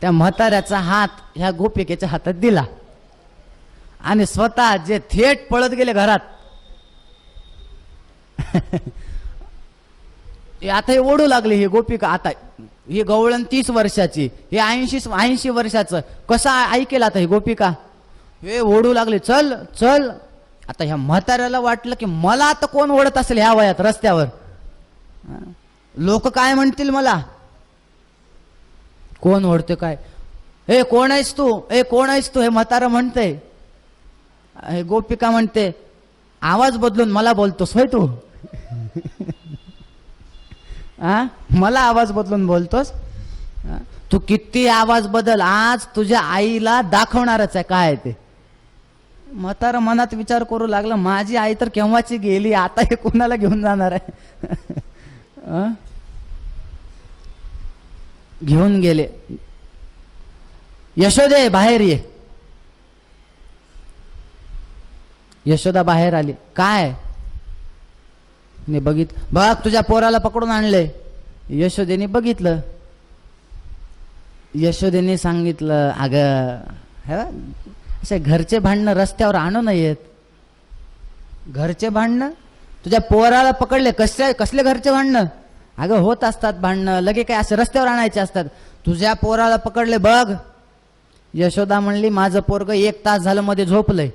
त्या म्हाताऱ्याचा हात ह्या गोपिकेच्या हातात दिला आणि स्वतः जे थेट पळत गेले घरात. आता हे ओढू लागले ही गोपिका. आता ही गवळण 30 वर्षाची, हे 80 वर्षाचं, कसा ऐकेल आता ही गोपिका. हे ओढू लागले, चल चल. आता ह्या म्हाताऱ्याला वाटलं की मला आता कोण ओढत असेल ह्या वयात रस्त्यावर, लोक काय म्हणतील मला, कोण ओढते काय, हे कोण आहेस तू, हे कोण आहेस तू, हे म्हातारा म्हणते. हे गोपिका म्हणते, आवाज बदलून मला बोलतोस होय तू, मला आवाज बदलून बोलतोस, तू किती आवाज बदल, आज तुझ्या आईला दाखवणारच आहे काय ते. म्हातारा मनात विचार करू लागला, माझी आई तर केव्हाची गेली, आता हे कोणाला घेऊन जाणार आहे. घेऊन गेले. यशोदे बाहेर ये. यशोदा बाहेर आली. काय ने बघ तुझ्या पोराला पकडून आणले. यशोदेने बघितलं. यशोदेने सांगितलं, अगं असे घरचे भांडणं रस्त्यावर आणू नयेत. घरचे भांडणं तुझ्या पोराला पकडले, कसले घरचे भांडणं? अगं होत असतात भांडणं, लगे काय असे रस्त्यावर आणायचे असतात. तुझ्या पोराला पकडले बघ. यशोदा म्हणली, माझं पोरग 1 तास झालं मध्ये झोपलंय.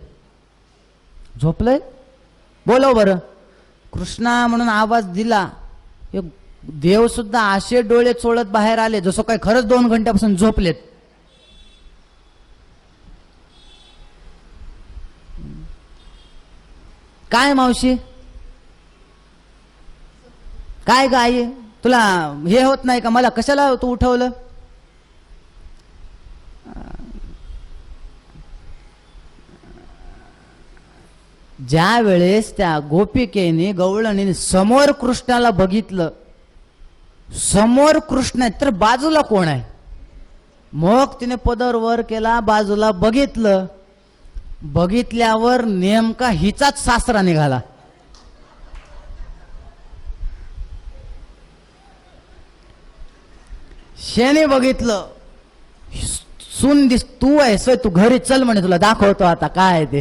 बोलव बरं. कृष्णा म्हणून आवाज दिला. देव सुद्धा असे डोळे चोळत बाहेर आले जसं काय खरंच 2 घंट्यापासून झोपलेत. काय मावशी, काय गाय, तुला हे होत नाही का? मला कशाला तू उठवलं? ज्या वेळेस त्या गोपिकेने गवळणीने समोर कृष्णाला बघितलं, समोर कृष्ण आहे तर बाजूला कोण आहे? मग तिने पदर वर केला, बाजूला बघितलं. बघितल्यावर नेमका हिचाच सासरा निघाला. शेने बघितलं, सून दिस, तू आहेस तू घरी चल म्हणे, तुला दाखवतो आता काय आहे ते.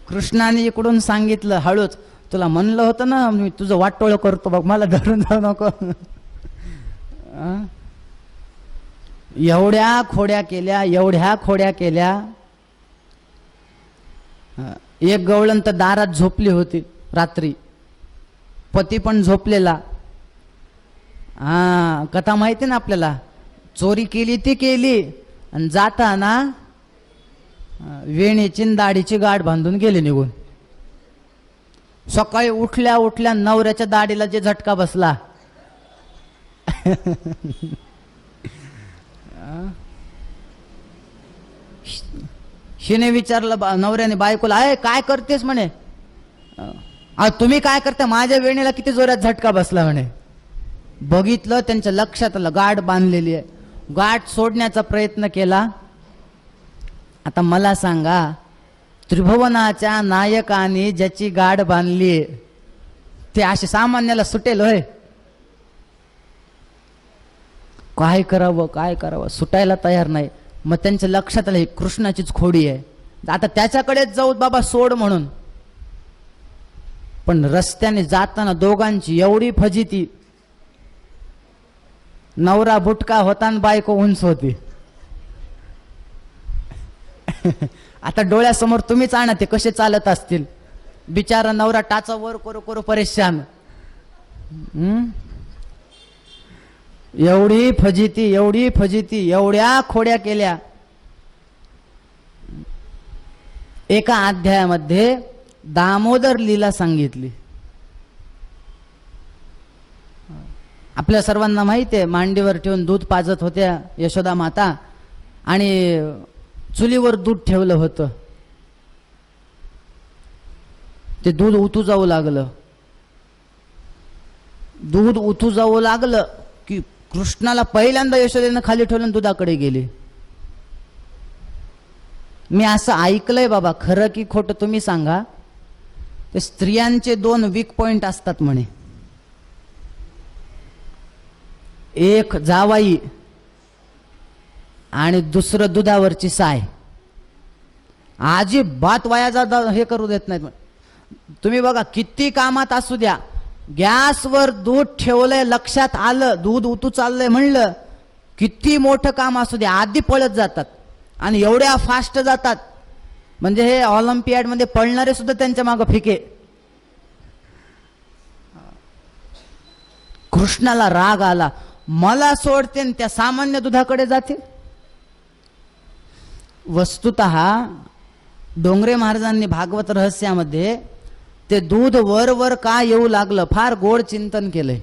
कृष्णाने इकडून सांगितलं हळूच, तुला म्हणलं होतं ना मी तुझं वाटोळ करतो बघ, मला धरून जाऊ नको. एवढ्या खोड्या केल्या. एक गवळण तर दारात झोपली होती रात्री, पती पण झोपलेला. कथा माहिती ना आपल्याला. चोरी केली ती केली आणि जाताना वेणीची दाढीची गाठ बांधून गेले निघून. सकाळी उठल्या नवऱ्याच्या दाढीला जे झटका बसला. शिने विचारलं नवऱ्याने बायकोला, आहे काय करतेस म्हणे. तुम्ही काय करता, माझ्या वेणीला किती जोरात झटका बसला म्हणे. बघितलं, त्यांच्या लक्षात आलं गाठ बांधलेली आहे. गाठ सोडण्याचा प्रयत्न केला. आता मला सांगा, त्रिभुवनाच्या नायकाने ज्याची गाठ बांधली ते असे सामान्याला सुटेल होय? काय करावं सुटायला तयार नाही. मग त्यांच्या लक्षात आलं ही कृष्णाचीच खोडी आहे, आता त्याच्याकडेच जाऊ बाबा सोड म्हणून. पण रस्त्याने जाताना दोघांची एवढी फजिती. नवरा बुटका होता आणि बायको उंच होती. आता डोळ्यासमोर तुम्हीच आणा ते कसे चालत असतील. बिचारा नवरा टाचा वर करू परेशान. एवढी फजिती, एवढ्या खोड्या केल्या. एका अध्यायामध्ये दामोदर लीला सांगितली. आपल्या सर्वांना माहिती आहे, मांडीवर ठेवून दूध पाजत होत्या यशोदा माता आणि चुलीवर दूध ठेवलं होतं. ते दूध उतू जाऊ लागलं की कृष्णाला पहिल्यांदा यशोदेनं खाली ठेवलं, दुधाकडे गेले. मी असं ऐकलंय बाबा, खरं की खोटं तुम्ही सांगा. ते स्त्रियांचे 2 वीक पॉइंट असतात म्हणे. एक जावाई आणि दुसरं दुधावरची साय. अजिबात वाया हे करू देत नाहीत. तुम्ही बघा, किती कामात असू द्या, गॅसवर दूध ठेवलंय, लक्षात आलं दूध उतू चाललंय म्हणलं, किती मोठं काम असू द्या, आधी पळत जातात आणि एवढ्या फास्ट जातात म्हणजे हे ऑलिम्पियाड मध्ये पळणारे सुद्धा त्यांच्या मागे फिके. कृष्णाला राग आला, मला सोडते आणि त्या सामान्य दुधाकडे जाते. वस्तुतः डोंगरे महाराजांनी भागवत रहस्यामध्ये ते दूध वर का येऊ लागलं फार गोड चिंतन केलंय.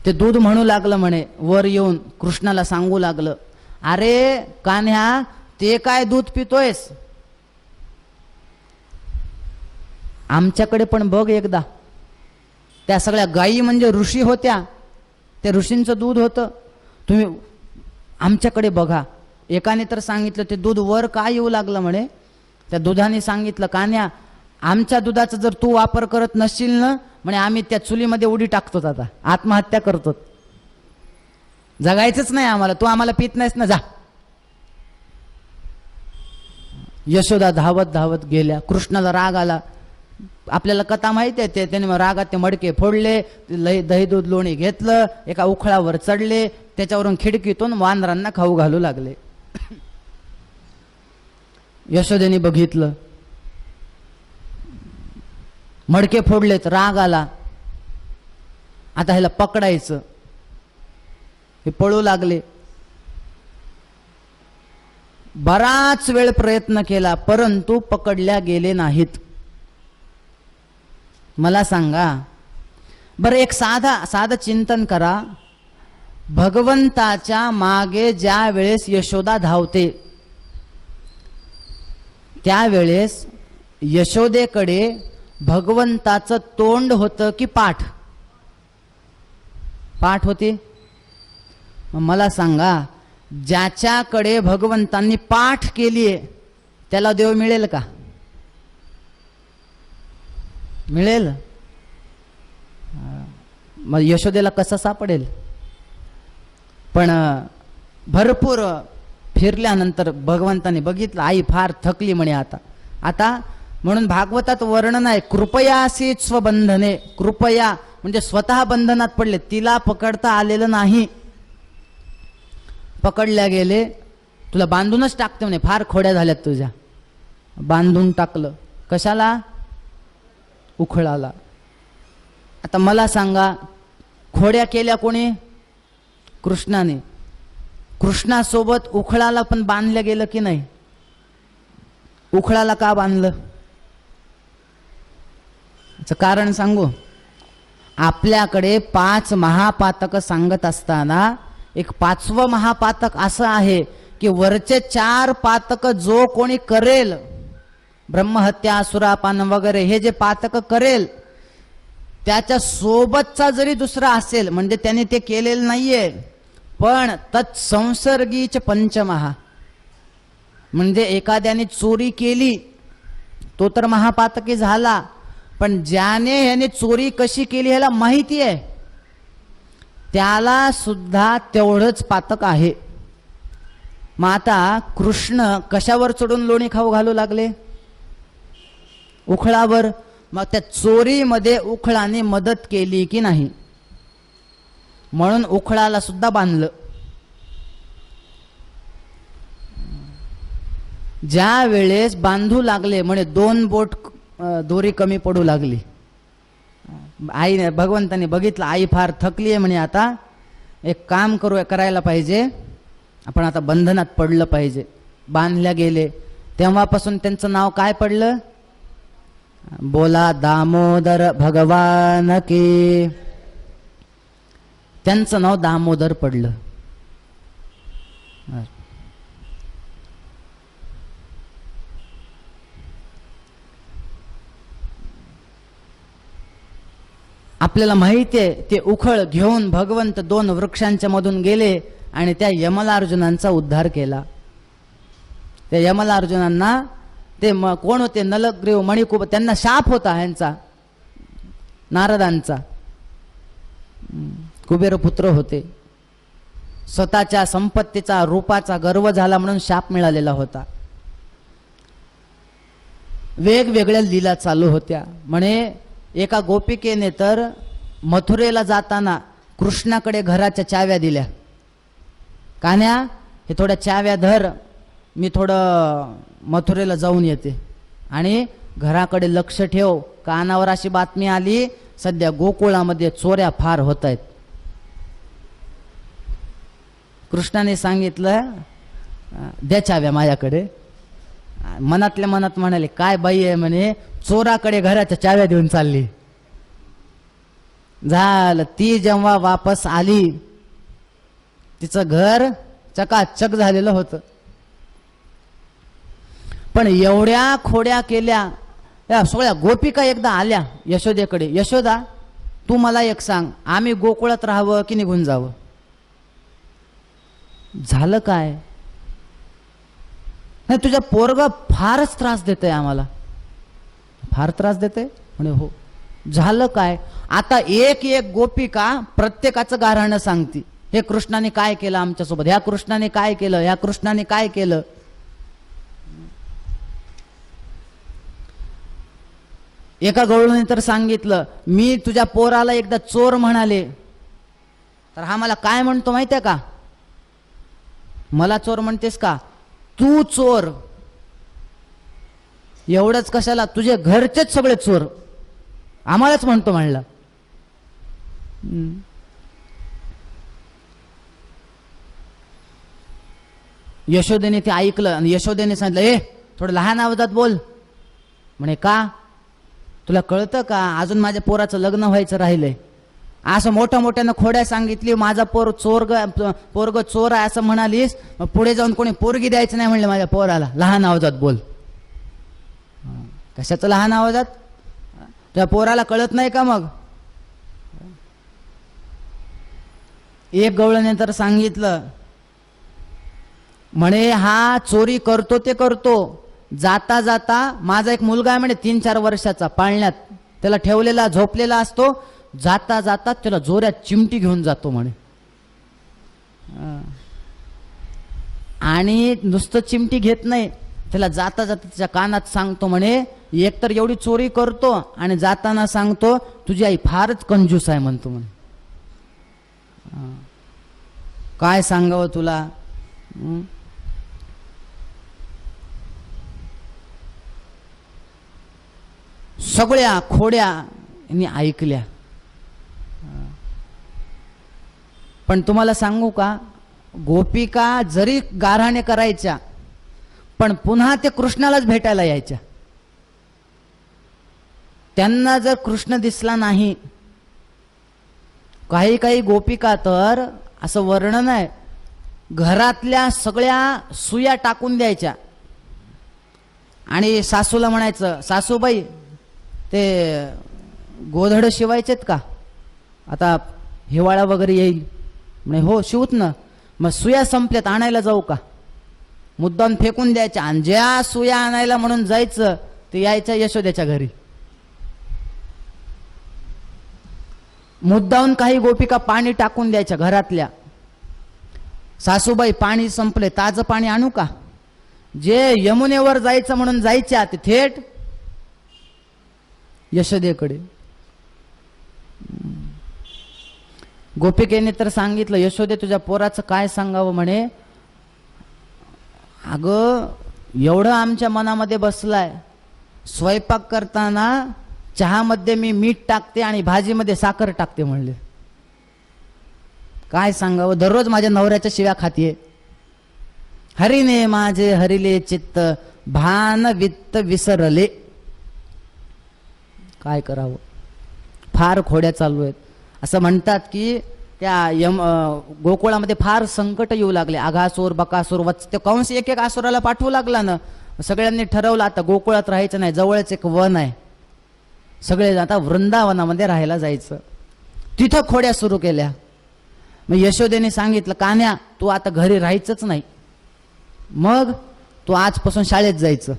ते दूध म्हणू लागलं म्हणे, वर येऊन कृष्णाला सांगू लागलं, अरे कान्ह्या, ते काय दूध पितोयस, आमच्याकडे पण बघ एकदा. त्या सगळ्या गायी म्हणजे ऋषी होत्या, त्या ऋषींचं दूध होतं, तुम्ही आमच्याकडे बघा. एकाने तर सांगितलं ते दूध वर का येऊ लागलं म्हणे, त्या दुधाने सांगितलं, कान्या आमच्या दुधाचा जर तू वापर करत नसशील ना म्हणे आम्ही त्या चुलीमध्ये उडी टाकतो, आता आत्महत्या करतो, जगायचंच नाही आम्हाला, तू आम्हाला पित नाहीस ना, जा. यशोदा धावत धावत गेल्या. कृष्णाला राग आला. आपल्याला कथा माहिती आहे, त्याने मग रागात ते मडके फोडले, दही दूध लोणी घेतलं, एका उखळावर चढले, त्याच्यावरून खिडकीतून वानरांना खाऊ घालू लागले. यशोदेने बघितलं, मडके फोडलेत, राग आला, आता ह्याला पकडायचं. हे पळू लागले. बराच वेळ प्रयत्न केला परंतु पकडल्या गेले नाहीत. मला सांगा बरं, एक साधं चिंतन करा. भगवंताच्या मागे ज्या वेळेस यशोदा धावते त्यावेळेस यशोदेकडे भगवंताचं तोंड होतं की पाठ? पाठ होती. मला सांगा, ज्याच्याकडे भगवंतांनी पाठ केलीये त्याला देव मिळेल का? मिळेल? मग यशोदेला कसं सापडेल? पण भरपूर फिरल्यानंतर भगवंताने बघितलं, आई फार थकली म्हणे आता म्हणून भागवतात वर्णन आहे, कृपयासी स्वबंधने. कृपया म्हणजे स्वतः बंधनात पडले, तिला पकडता आलेलं नाही. पकडल्या गेले. तुला बांधूनच टाकते म्हणे, फार खोड्या झाल्यात तुझ्या. बांधून टाकलं. कशाला? उखळाला. आता मला सांगा, खोड्या केल्या कोणी? कृष्णाने. कृष्णासोबत उखळाला पण बांधलं गेलं की नाही? उखळाला का बांधलं? याचं कारण सांगू. आपल्याकडे 5 महापातक सांगत असताना एक 5वं महापातक असं आहे की वरचे 4 पातक जो कोणी करेल, ब्रह्महत्या, सुरापान वगैरे हे जे पातक करेल, त्याच्या सोबतचा जरी दुसरा असेल म्हणजे त्याने ते केलेलं नाहीये, पण तत्संसर्गीच पंचमहा, म्हणजे एखाद्याने चोरी केली तो तर महापातकी झाला, पण ज्याने ह्याने चोरी कशी केली ह्याला माहिती आहे त्याला सुद्धा तेवढंच पातक आहे. मग आता कृष्ण कशावर चढून लोणी खाऊ घालू लागले? उखळावर. मग त्या चोरीमध्ये उखळाने मदत केली की नाही? म्हणून उखळाला सुद्धा बांधलं. ज्या वेळेस बांधू लागले म्हणे 2 बोट दोरी कमी पडू लागली. आई भगवंताने बघितलं, आई फार थकली आहे म्हणे, आता एक काम करायला पाहिजे, आपण आता बंधनात पडलं पाहिजे. बांधल्या गेले. तेव्हापासून त्यांचं नाव काय पडलं? बोला दामोदर भगवान की. त्यांचं नाव दामोदर पडलं. आपल्याला माहिती आहे ते उखळ घेऊन भगवंत 2 वृक्षांच्या मधून गेले आणि त्या यमलार्जुनांचा उद्धार केला. त्या यमलार्जुनांना ते कोण होते? नलग्रीव, मणिकुब, त्यांना शाप होता ह्यांचा, नारदांचा. कुबेरपुत्र होते. स्वतःच्या संपत्तीचा, रूपाचा गर्व झाला म्हणून शाप मिळालेला होता. वेगवेगळ्या लीला चालू होत्या. म्हणे एका गोपिकेने तर मथुरेला जाताना कृष्णाकडे घराच्या चाव्या दिल्या. कान्या, हे थोड्या चाव्या धर, मी थोडं मथुरेला जाऊन येते आणि घराकडे लक्ष ठेव. कानावर अशी बातमी आली, सध्या गोकुळामध्ये चोऱ्या फार होत आहेत. कृष्णाने सांगितलं, द्या चाव्या माझ्याकडे. मनातल्या मनात म्हणाले, काय बाई आहे म्हणे, चोराकडे घराच्या चाव्या देऊन चालली. झालं. ती जेव्हा वापस आली तिचं घर चकाचक झालेलं होतं. पण एवढ्या खोड्या केल्या. या सगळ्या गोपिका एकदा आल्या यशोदेकडे. यशोदा, तू मला एक सांग, आम्ही गोकुळात राहावं की निघून जावं? झालं काय? नाही तुझ्या पोरग फारच त्रास देतंय आम्हाला. फार त्रास देते म्हणे हो. झालं काय? आता एक एक गोपिका प्रत्येकाचं गाऱ्हाणं सांगती. हे कृष्णाने काय केलं आमच्यासोबत, ह्या कृष्णाने काय केलं, ह्या कृष्णाने काय केलं. एका गवळीने तर सांगितलं, मी तुझ्या पोराला एकदा चोर म्हणाले तर हा मला काय म्हणतो माहितीये का, मला चोर म्हणतेस का, तू चोर. एवढंच कशाला, तुझे घरचेच सगळे चोर, आम्हालाच म्हणतो म्हणला. यशोदेने ते ऐकलं आणि यशोदेने सांगितलं, ए थोडं लहान आवाजात बोल. म्हणे का, तुला कळतं का अजून माझ्या पोराचं लग्न व्हायचं राहिलंय. असं मोठ्या मोठ्यानं खोड्या सांगितली, माझा पोरग चोर आहे असं म्हणालीस, मग पुढे जाऊन कोणी पोरगी द्यायचं नाही म्हणलं माझ्या पोराला. लहान आवाजात बोल. कशाचं लहान आवाजात, त्या पोराला कळत नाही का मग. एक गवळ्याने तर सांगितलं, म्हणे हा चोरी करतो ते करतो, जाता जाता माझा एक मुलगा आहे म्हणे 3-4 वर्षाचा पाळण्यात, त्याला ठेवलेला झोपलेला असतो, जाता जाता त्याला जोऱ्यात चिमटी घेऊन जातो म्हणे. आणि नुसतं चिमटी घेत नाही, त्याला जाता जाता त्याच्या कानात सांगतो म्हणे, एकतर एवढी चोरी करतो आणि जाताना सांगतो तुझी आई फारच कंजूस आहे म्हणतो म्हणे. काय सांगावं तुला. सगळ्या खोड्या यांनी ऐकल्या. पण तुम्हाला सांगू का, गोपिका जरी गाऱ्हाणे करायच्या पण पुन्हा ते कृष्णालाच भेटायला यायच्या. त्यांना जर कृष्ण दिसला नाही, काही काही गोपिका तर असं वर्णन आहे, घरातल्या सगळ्या सुया टाकून द्यायच्या आणि सासूला म्हणायचं, सासूबाई ते गोधड शिवायचेत का, आता हिवाळा वगैरे येईल. म्हणे हो शिवत ना. मग सुया संपल्यात, आणायला जाऊ का. मुद्दाम फेकून द्यायच्या आणि ज्या सुया आणायला म्हणून जायचं ते यायच्या यशोदेच्या घरी. मुद्दाहून काही गोपिका पाणी टाकून द्यायच्या घरातल्या. सासूबाई पाणी संपले, ताजं पाणी आणू का. जे यमुनेवर जायचं म्हणून जायच्या ते थेट यशोदेकडे. गोपिकेने तर सांगितलं, यशोदे तुझ्या पोराचं काय सांगावं म्हणे, अगं एवढं आमच्या मनामध्ये बसलाय, स्वयंपाक करताना चहामध्ये मी मीठ टाकते आणि भाजीमध्ये साखर टाकते म्हणले. काय सांगावं, दररोज माझ्या नवऱ्याच्या शिव्या खातीये. हरीने माझे हरिले चित्त, भान वित्त विसरले. काय करावं, फार खोड्या चालू आहेत. असं म्हणतात की त्या गोकुळामध्ये फार संकट येऊ लागले. अघासूर, बकासूर, वत्स, ते कंस एक एक आसुराला पाठवू लागला ना. सगळ्यांनी ठरवलं आता गोकुळात राहायचं नाही, जवळच एक वन आहे, सगळे आता वृंदावनामध्ये राहायला जायचं. तिथं खोड्या सुरू केल्या. मग यशोदेने सांगितलं, कान्या तू आता घरी राहायचंच नाही, मग तू आजपासून शाळेत जायचं.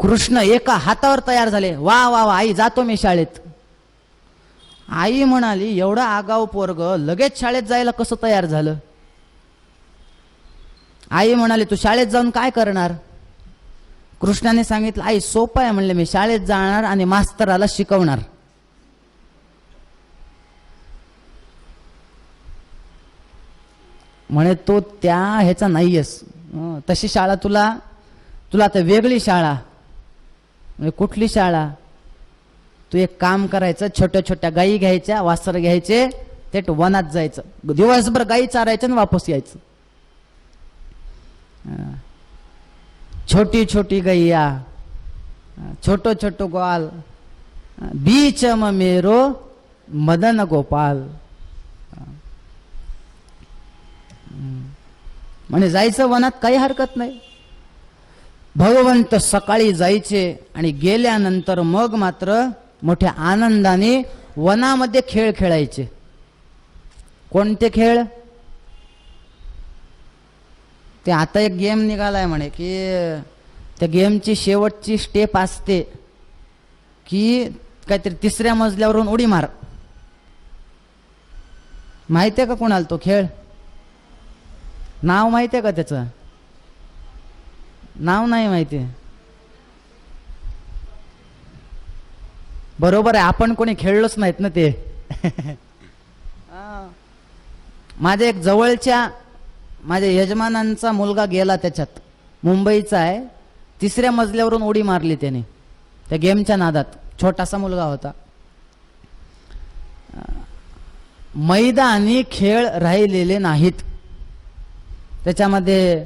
कृष्ण एका हातावर तयार झाले, वा वा वा आई जातो मी शाळेत. आई म्हणाली, एवढा आगाऊ पोरग लगेच शाळेत जायला कसं तयार झालं. आई म्हणाली, तू शाळेत जाऊन काय करणार. कृष्णाने सांगितलं, आई सोपं आहे म्हणले, मी शाळेत जाणार आणि मास्तराला शिकवणार. म्हणे तो त्या ह्याचा नाहीयेस, तशी शाळा तुला आता वेगळी शाळा. म्हणजे कुठली शाळा. तू एक काम करायचं, छोट्या छोट्या गायी घ्यायच्या, वासर घ्यायचे, थेट वनात जायचं, दिवसभर गायी चारायच्या आणि वापस यायचं. छोटी छोटी गैया, छोटो छोटो ग्वाल, बीच म मेरो मदन गोपाल. म्हणजे जायचं वनात, काही हरकत नाही. भगवंत सकाळी जायचे आणि गेल्यानंतर मग मात्र मोठ्या आनंदाने वनामध्ये खेळ खेळायचे. कोणते खेळ. ते आता एक गेम निघालाय म्हणे की त्या गेमची शेवटची स्टेप असते की काहीतरी 3ऱ्या मजल्यावरून उडी मार. माहिती आहे का कोणाला तो खेळ? नाव माहिती आहे का त्याचं? नाव नाही माहिती. बरोबर आहे, आपण कोणी खेळलोच नाहीत ना ते. माझ्या एक जवळच्या माझ्या यजमानांचा मुलगा गेला त्याच्यात, मुंबईचा आहे. 3ऱ्या मजल्यावरून उडी मारली त्याने त्या गेमच्या नादात. छोटासा मुलगा होता. मैदानी खेळ राहिलेले नाहीत. त्याच्यामध्ये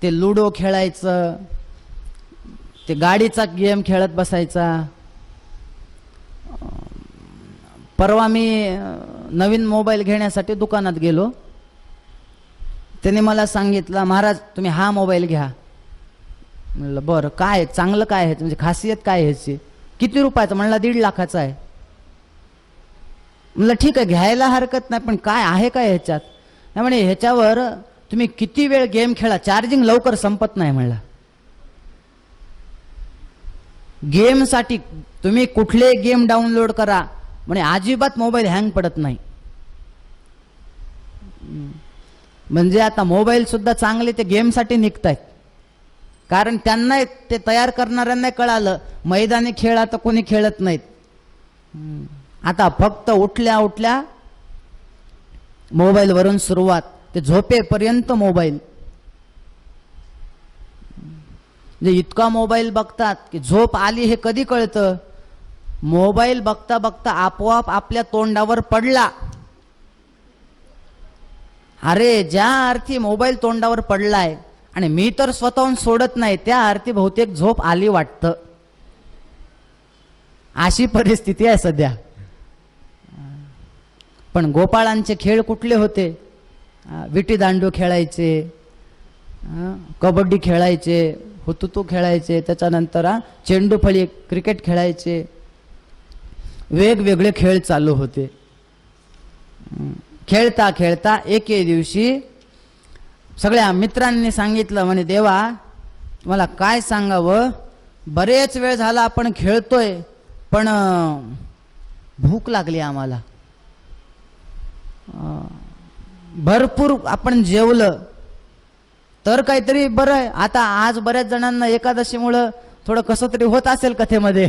ते लुडो खेळायचं, ते गाडीचा गेम खेळत बसायचा. परवा मी नवीन मोबाईल घेण्यासाठी दुकानात गेलो. त्याने मला सांगितलं, महाराज तुम्ही हा मोबाईल घ्या. म्हणलं बरं, काय चांगलं काय आहे म्हणजे खासियत काय आहे ह्याची? किती रुपयाचं? म्हणला 1.5 लाखाचा आहे. म्हणलं ठीक आहे, घ्यायला हरकत नाही, पण काय आहे काय ह्याच्यात? म्हणे ह्याच्यावर तुम्ही किती वेळ गेम खेळा, चार्जिंग लवकर संपत नाही. म्हणला गेमसाठी तुम्ही कुठले गेम डाउनलोड करा, म्हणे अजिबात मोबाईल हँग पडत नाही. म्हणजे आता मोबाईल सुद्धा चांगले ते गेमसाठी निघतायत, कारण त्यांना ते तयार करणाऱ्यांना कळालं मैदानी खेळ आता कोणी खेळत नाहीत. आता फक्त उठल्या उठल्या मोबाईलवरून सुरुवात ते झोपेपर्यंत मोबाईल. म्हणजे इतका मोबाईल बघतात की झोप आली हे कधी कळतं? मोबाईल बघता बघता आपोआप आपल्या तोंडावर पडला. अरे ज्या अर्थी मोबाईल तोंडावर पडलाय आणि मी तर स्वतःहून सोडत नाही, त्या अर्थी बहुतेक झोप आली वाटतं. अशी परिस्थिती आहे सध्या. पण गोपाळांचे खेळ कुठले होते? विटी दांडू खेळायचे, कबड्डी खेळायचे, हुतुतू खेळायचे, त्याच्यानंतर चेंडू फळी क्रिकेट खेळायचे. वेगवेगळे खेळ चालू होते. खेळता खेळता एके दिवशी सगळ्या मित्रांनी सांगितलं, म्हणे देवा मला काय सांगावं, बरेच वेळ झाला आपण खेळतोय, पण भूक लागली आम्हाला. भरपूर आपण जेवलं तर काहीतरी बरं आहे. आता आज बऱ्याच जणांना एकादशीमुळं थोडं कसं तरी होत असेल कथेमध्ये.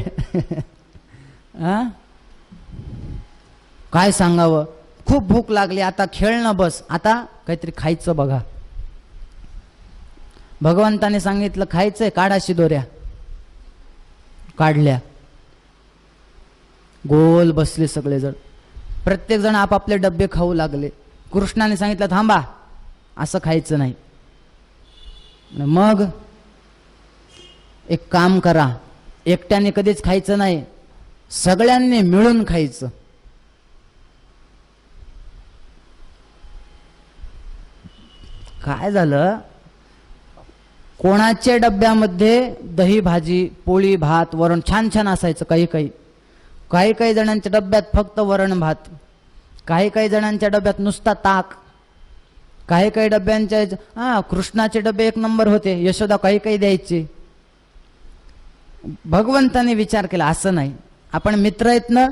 काय सांगावं, खूप भूक लागली, आता खेळणं बस, आता काहीतरी खायचं बघा. भगवंताने सांगितलं खायचंय, काढा शिदोऱ्या. काढल्या, गोल बसले सगळेजण. प्रत्येक जण आपापले डब्बे खाऊ लागले. कृष्णाने सांगितलं थांबा, असं खायचं नाही. मग एक काम करा, एकट्याने कधीच खायचं नाही, सगळ्यांनी मिळून खायचं. काय झालं, कोणाच्या डब्यामध्ये दही भाजी, पोळी, भात, वरण छान छान असायचं. काही काही जणांच्या डब्यात फक्त वरण भात, काही जणांच्या डब्यात नुसता ताक, काही डब्यांच्या कृष्णाचे डबे 1 नंबर होते, यशोदा काही द्यायचे. भगवंताने विचार केला असं नाही, आपण मित्र आहेत ना,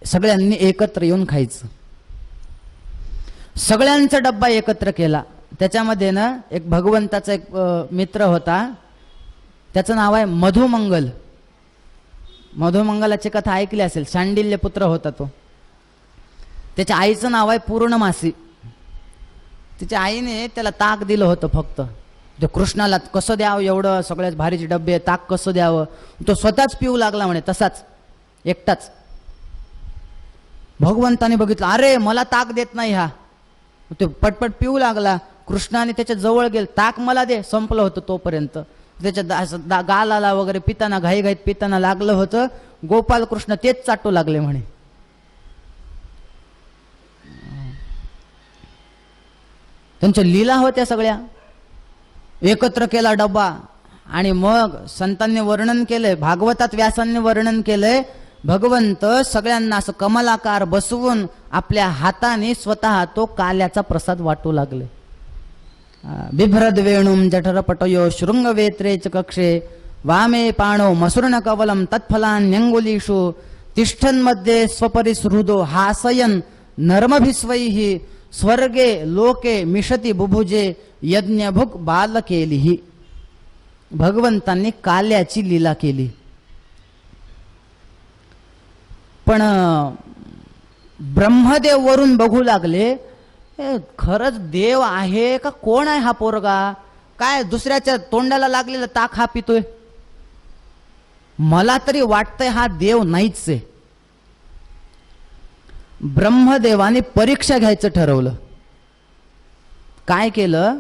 सगळ्यांनी एकत्र येऊन खायचं. सगळ्यांचा डब्बा एकत्र केला. त्याच्यामध्ये ना एक भगवंताचा एक मित्र होता, त्याचं नाव आहे मधुमंगल. मधुमंगलाची कथा ऐकली असेल, शांडिल्य पुत्र होता तो. त्याच्या आईचं नाव आहे पूर्णमासी. तिच्या आईने त्याला ताक दिलं होतं फक्त. ते कृष्णाला कसं द्यावं, एवढं सगळ्यात भारीचे डब्बे, ताक कसं द्यावं, तो स्वतःच पिऊ लागला म्हणे, तसाच एकटाच. भगवंताने बघितलं, अरे मला ताक देत नाही हा, तो पटपट पिऊ लागला. कृष्णाने त्याच्या जवळ गेल, ताक मला दे, संपलं होतं तोपर्यंत. त्याच्या गालाला वगैरे पिताना, घाईघाईत पिताना लागलं होतं. गोपाल कृष्ण तेच चाटू लागले म्हणे. त्यांच्या लीला होत्या सगळ्या. एकत्र केला डब्बा आणि मग संतांनी वर्णन केलंय, भागवतात व्यासांनी वर्णन केलंय, भगवंत सगळ्यांना असं कमलाकार बसवून आपल्या हाताने स्वतः तो काल्याचा प्रसाद वाटू लागले. बिभ्रद वेणुम जठरपटयो शृंगवेत्रे च कक्षे वामे पाणो मसृण कवलम तत्फलान्यंगुलीषु तिष्ठन्मध्ये स्वपरिसृदो हासयन नर्मभिस्वैः स्वर्गे लोके मिषती बुभुजे यज्ञभुक बालकेलिही. भगवंतांनी काल्याची लीला केली. पण ब्रह्मदेव वरून बघू लागले, खरंच देव आहे का कोण आहे हा पोरगा, काय दुसऱ्याच्या तोंडाला लागलेला ताक हा पितोय, मला तरी वाटतंय हा देव नाहीच आहे. ब्रह्मदेवाने परीक्षा घ्यायचं ठरवलं. काय केलं,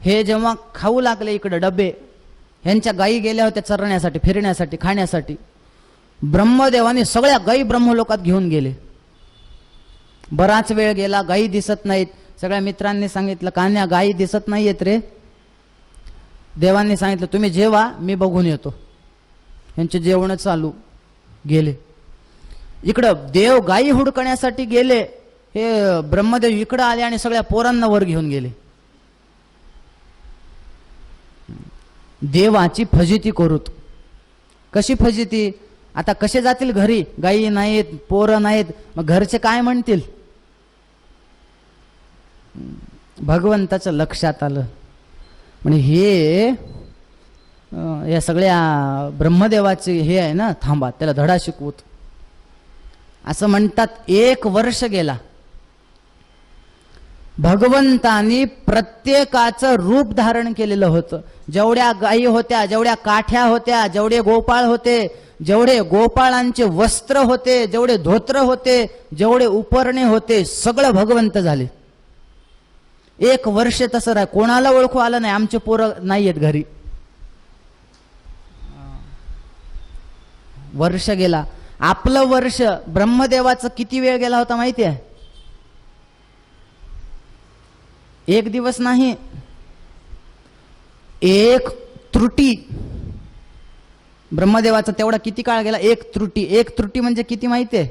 हे जेव्हा खाऊ लागले इकडे डबे, ह्यांच्या गायी गेल्या होत्या चरण्यासाठी, फिरण्यासाठी, खाण्यासाठी, ब्रह्मदेवाने सगळ्या गायी ब्रह्मलोकात घेऊन गेले. बराच वेळ गेला, गायी दिसत नाहीत. सगळ्या मित्रांनी सांगितलं, कान्या गायी दिसत नाहीयेत रे. देवांनी सांगितलं तुम्ही जेवा, मी बघून येतो. यांचे जेवण चालू. गेले इकडं, देव गायी हुडकण्यासाठी गेले, हे ब्रह्मदेव इकडं आले आणि सगळ्या पोरांना वर घेऊन गेले. देवाची फजिती करूत. कशी फजिती, आता कसे जातील घरी, गायी नाहीत, पोरं नाहीत, मग घरचे काय म्हणतील. भगवंताचं लक्षात आलं, म्हणजे हे या सगळ्या ब्रह्मदेवाचे हे आहे ना, थांबा त्याला धडा शिकवूत. असं म्हणतात. 1 वर्ष गेला. भगवंतानी प्रत्येकाचं रूप धारण केलेलं होतं. जेवढ्या गायी होत्या, जेवढ्या काठ्या होत्या, जेवढे गोपाळ होते, जेवढे गोपाळांचे वस्त्र होते, जेवढे धोत्र होते, जेवढे उपरणे होते, सगळं भगवंत झाले. 1 वर्ष तसं राह, कोणाला ओळखू आलं नाही, आमचे पोरं नाहीयेत घरी. वर्ष गेला. आपलं वर्ष ब्रह्मदेवाचं किती वेळ गेला होता माहिती आहे? 1 दिवस नाही, 1 त्रुटी. ब्रह्मदेवाचा तेवढा किती काळ गेला? 1 त्रुटी. 1 त्रुटी म्हणजे किती माहिती आहे?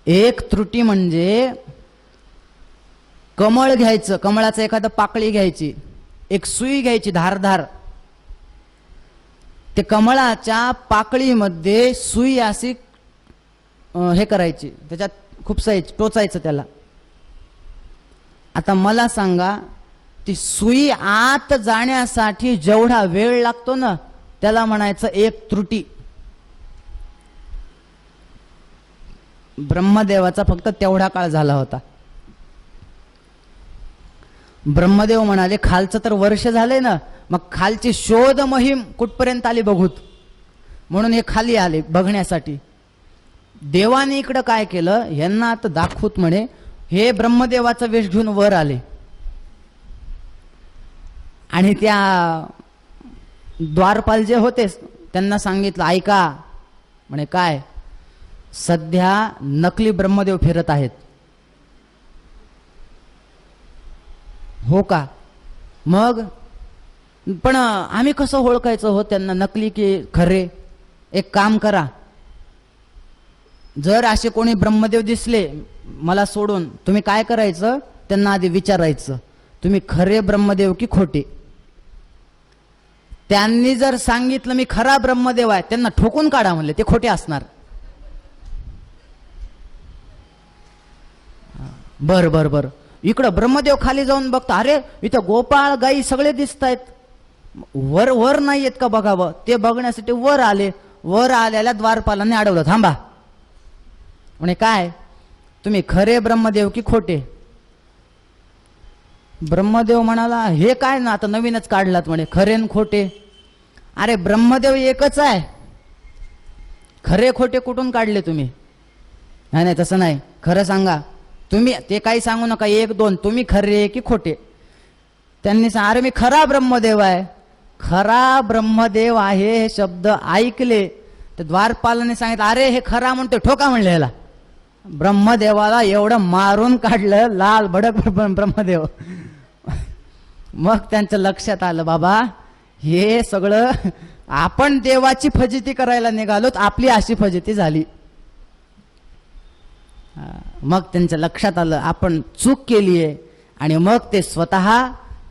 1 त्रुटी म्हणजे कमळ घ्यायचं, कमळाचं एखादं पाकळी घ्यायची, एक सुई घ्यायची धारधार, ते कमळाच्या पाकळीमध्ये सुई अशी हे करायची, त्याच्यात खुपसायची, टोचायचं त्याला. आता मला सांगा, ती सुई आत जाण्यासाठी जेवढा वेळ लागतो ना, त्याला म्हणायचं 1 त्रुटी. ब्रह्मदेवाचा फक्त तेवढा काळ झाला होता. ब्रह्मदेव म्हणाले, खालचं तर वर्ष झाले ना, मग खालची शोध मोहीम कुठपर्यंत आली बघूत, म्हणून हे खाली आले बघण्यासाठी. देवाने इकडं काय केलं, यांना आता दाखवत म्हणे. हे ब्रह्मदेवाचा वेश घेऊन वर आले आणि त्या द्वारपाल जे होते त्यांना सांगितलं, ऐका म्हणे, काय सध्या नकली ब्रह्मदेव फिरत आहेत. हो का? मग पण आम्ही कसं ओळखायचं हो त्यांना, नकली की खरे? एक काम करा, जर असे कोणी ब्रह्मदेव दिसले मला सोडून, तुम्ही काय करायचं, त्यांना आधी विचारायचं, तुम्ही खरे ब्रह्मदेव की खोटे? त्यांनी जर सांगितलं मी खरा ब्रह्मदेव आहे, त्यांना ठोकून काढा म्हणले, ते खोटे असणार. बर बर बर. इकडं ब्रह्मदेव खाली जाऊन बघता, अरे इथं गोपाळ गाई सगळे दिसत आहेत, वर वर नाही येत का बघावं. ते बघण्यासाठी वर आले. वर आल्याला द्वारपालांनी अडवलं, थांबा म्हणे, काय तुम्ही खरे ब्रह्मदेव की खोटे? ब्रह्मदेव म्हणाला, हे काय ना आता नवीनच काढलात म्हणे, खरे न खोटे. अरे ब्रह्मदेव एकच आहे, खरे खोटे कुठून काढले तुम्ही? नाही नाही तसं नाही, खरं सांगा तुम्ही, ते काही सांगू नका, 1-2, तुम्ही खरे की खोटे? त्यांनी सांग, अरे मी खरा ब्रह्मदेव आहे. खरा ब्रह्मदेव आहे हे शब्द ऐकले तर द्वारपालाने सांगितलं, अरे हे खरा म्हणतो, ठोका म्हणले ह्याला. ब्रह्मदेवाला एवढं मारून काढलं, लाल भडक ब्रह्मदेव. मग त्यांचं लक्षात आलं, बाबा हे सगळं आपण देवाची फजिती करायला निघालोत, आपली अशी फजिती झाली. मग त्यांच्या लक्षात आलं, आपण चूक केली आहे आणि मग ते स्वतः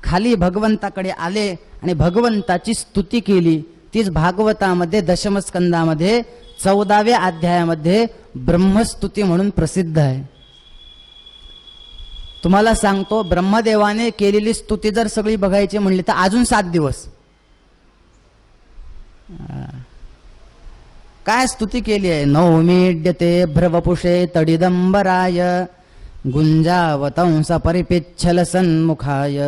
खाली भगवंताकडे आले आणि भगवंताची स्तुती केली. तीच भागवतामध्ये दशमस्कंदामध्ये 14व्या अध्यायामध्ये ब्रह्मस्तुती म्हणून प्रसिद्ध आहे. तुम्हाला सांगतो, ब्रह्मदेवाने केलेली स्तुती जर सगळी बघायची म्हणली तर अजून 7 दिवस. काय स्तुती केली आहे. नौमीड्यते भ्रवपुषे तडिदंबराय गुंजावतंस परिपिच्छल सन्मुखाय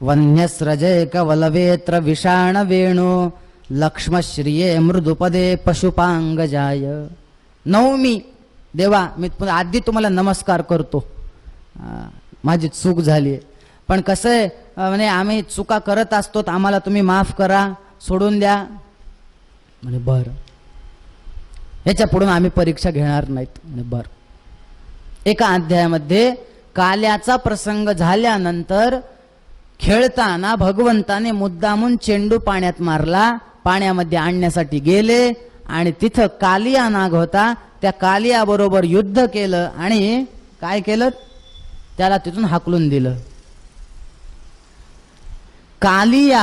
वन्यस्रजे कवलवेत्र विषाण वेणु लक्ष्मश्रिये मृदुपदे पशुपांगजाय. नवमी देवा, मी आधी तुम्हाला नमस्कार करतो. माझी चूक झाली, पण कसं आहे म्हणे आम्ही चुका करत असतो, आम्हाला तुम्ही माफ करा, सोडून द्या. म्हणे बरं, ह्याच्या पुढून आम्ही परीक्षा घेणार नाहीत. म्हणे बरं. एका अध्यायामध्ये काल्याचा प्रसंग झाल्यानंतर खेळताना भगवंताने मुद्दामून चेंडू पाण्यात मारला. पाण्यामध्ये आणण्यासाठी गेले आणि तिथं कालिया नाग होता. त्या कालिया बरोबर युद्ध केलं आणि काय केलं, त्याला तिथून हाकलून दिलं. कालिया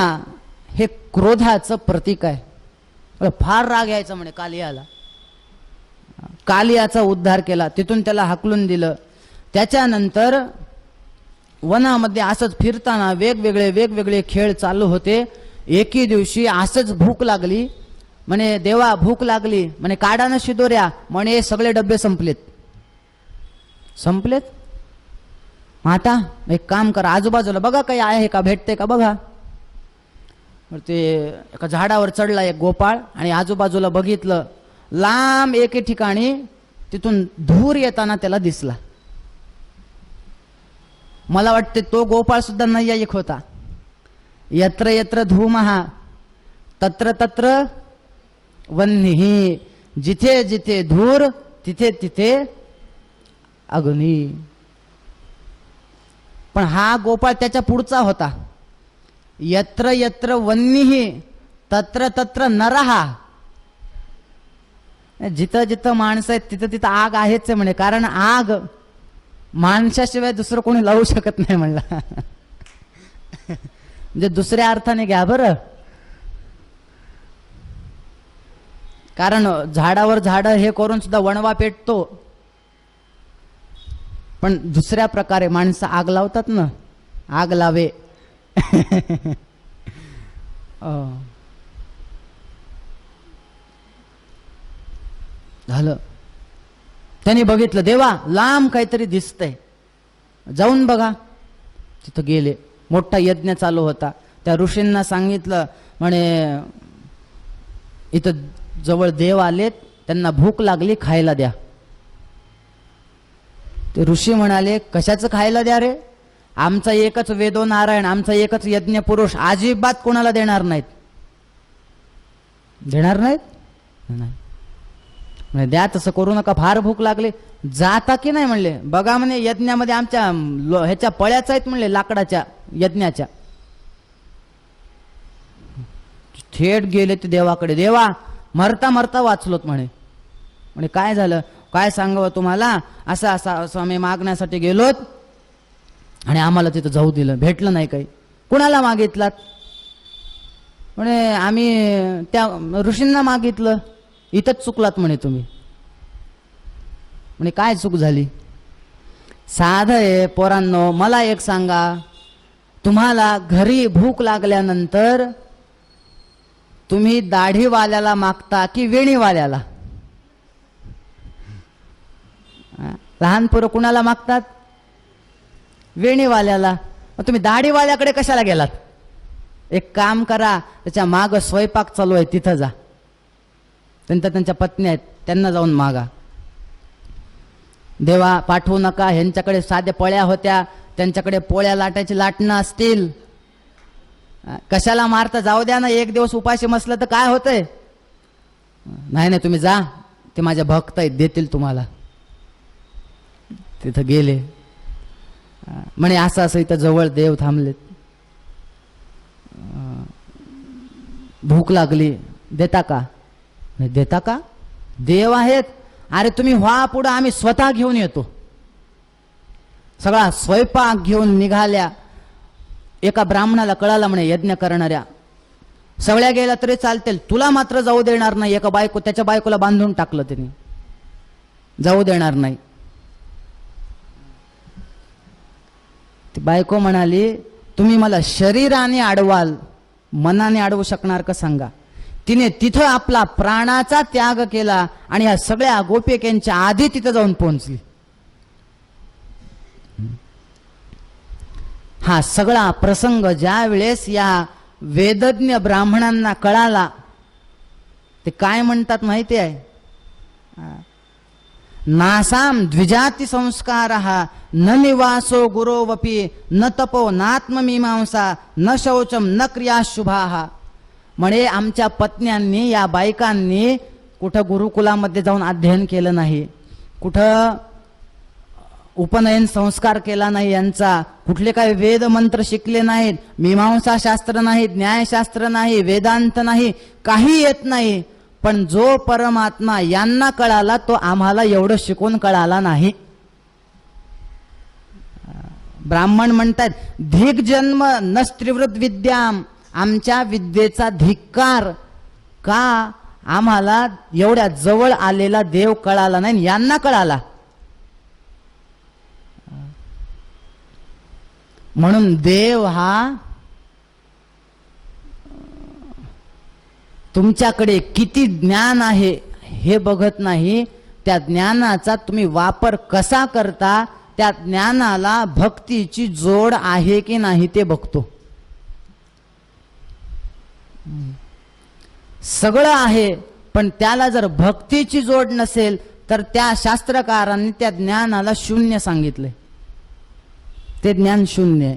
हे क्रोधाचं प्रतीक आहे. फार राग यायचा म्हणे कालियाला. कालियाचा उद्धार केला, तिथून त्याला हाकलून दिलं. त्याच्यानंतर वनामध्ये असंच फिरताना वेगवेगळे खेळ चालू होते. एके दिवशी असंच भूक लागली. म्हणे देवा भूक लागली. म्हणे काढा ना शिदोऱ्या. म्हणे सगळे डबे संपलेत. आता एक काम करा, आजूबाजूला बघा काही आहे का, भेटते का बघा. ते एका झाडावर चढला एक गोपाळ आणि आजूबाजूला बघितलं. लांब एके ठिकाणी तिथून धूर येताना त्याला दिसला. मला वाटते तो गोपाळ सुद्धा नैयायिक होता. यत्र यत्र धूमहा तत्र तत्र वह्निः. जिथे जिथे धूर तिथे तिथे अग्नी. पण हा गोपाळ त्याच्या पुढचा होता. यत्र यत्र वह्निः तत्र तत्र नरः. जिथं जिथं माणसं आहेत तिथं तिथं आग आहेच आहे म्हणे. कारण आग माणसाशिवाय दुसरं कोणी लावू शकत नाही म्हणला. म्हणजे दुसऱ्या अर्थाने घ्या बरं. कारण झाडावर झाड हे करून सुद्धा वणवा पेटतो, पण दुसऱ्या प्रकारे माणसं आग लावतात ना. आग लावे. झालं. त्यांनी बघितलं देवा लांब काहीतरी दिसतंय, जाऊन बघा. तिथं गेले. मोठा यज्ञ चालू होता. त्या ऋषींना सांगितलं, म्हणे इथं जवळ देव आलेत, त्यांना भूक लागली, खायला द्या. ते ऋषी म्हणाले कशाचं खायला द्या रे, आमचा एकच वेदो नारायण, आमचा एकच यज्ञ पुरुष, अजिबात कोणाला देणार नाहीत. नाही द्या, तसं करू नका, फार भूक लागली. जाता की नाही म्हणले. बघा म्हणे यज्ञामध्ये आमच्या ह्याच्या पळ्याच आहेत म्हणले, लाकडाच्या यज्ञाच्या. थेट गेले ते देवाकडे. देवा मरता मरता वाचलोत म्हणे. म्हणे काय झालं, काय सांगावं तुम्हाला, असं असं आम्ही मागण्यासाठी गेलोत आणि आम्हाला तिथं जाऊ दिलं, भेटलं नाही काही. कुणाला मागितलात. म्हणे आम्ही त्या ऋषींना मागितलं. इथंच चुकलात म्हणे तुम्ही. म्हणे काय चूक झाली. साधं आहे पोरांनो, मला एक सांगा, तुम्हाला घरी भूक लागल्यानंतर तुम्ही दाढीवाल्याला मागता की वेणीवाल्याला. लहान पोरं कुणाला मागतात, वेणीवाल्याला. तुम्ही दाढीवाल्याकडे कशाला गेलात. एक काम करा, त्याच्या माग स्वयंपाक चालू आहे तिथं जा. त्यांच्या पत्नी आहेत, त्यांना जाऊन मागा. देवा पाठवू नका. ह्यांच्याकडे साध्या पळ्या होत्या, त्यांच्याकडे पोळ्या लाटायची लाटणं असतील. कशाला मारता, जाऊ द्या ना, एक दिवस उपाशी मसलं तर काय होतंय. नाही तुम्ही जा, ते माझ्या भक्त आहेत, देतील तुम्हाला. तिथं गेले. म्हणे असं असं इथं जवळ देव थांबलेत, भूक लागली, देता का. नाही देता का, देव आहेत. अरे तुम्ही व्हा पुढं, आम्ही स्वतः घेऊन येतो. सगळा स्वयंपाक घेऊन निघाल्या. एका ब्राह्मणाला कळाला म्हणे यज्ञ करणाऱ्या, सगळ्या गेल्या तरी चालतील, तुला मात्र जाऊ देणार नाही. एका त्याच्या बायकोला बांधून टाकलं त्यांनी, जाऊ देणार नाही. ती बायको म्हणाली, तुम्ही मला शरीराने अडवाल, मनाने अडवू शकणार का सांगा. तिने तिथं आपला प्राणाचा त्याग केला आणि या सगळ्या गोपिकांच्या आधी तिथं जाऊन पोहोचली. हा सगळा प्रसंग ज्या वेळेस या वेदज्ञ ब्राह्मणांना कळाला, ते काय म्हणतात माहिती आहे, नासाम द्विजाती संस्कारः न निवासो गुरोवपि न तपो नात्ममीमांसा न शौचम न क्रिया शुभाः. म्हणे आमच्या पत्न्यांनी, या बायकांनी कुठं गुरुकुलामध्ये जाऊन अध्ययन केलं नाही, कुठं उपनयन संस्कार केला नाही, यांचा कुठले काही वेद मंत्र शिकले नाहीत, मीमांसा शास्त्र नाही, न्यायशास्त्र नाही, वेदांत नाही, काही येत नाही. पण जो परमात्मा यांना कळाला तो आम्हाला एवढं शिकून कळाला नाही. ब्राह्मण म्हणतात, धिक जन्म नस्त्रिवृत विद्याम, आमच्या विद्येचा धिक्कार का, आम्हाला एवढ्या जवळ आलेला देव कळाला नाही, यांना कळाला. म्हणून देव हा तुमच्याकडे किती ज्ञान आहे हे बघत नाही, त्या ज्ञानाचा तुम्ही वापर कसा करता, त्या ज्ञानाला भक्तीची जोड आहे की नाही ते बघतो. सगळं आहे पण त्याला जर भक्तीची जोड नसेल तर त्या शास्त्रकारांनी त्या ज्ञानाला शून्य सांगितले, ते ज्ञान शून्य आहे.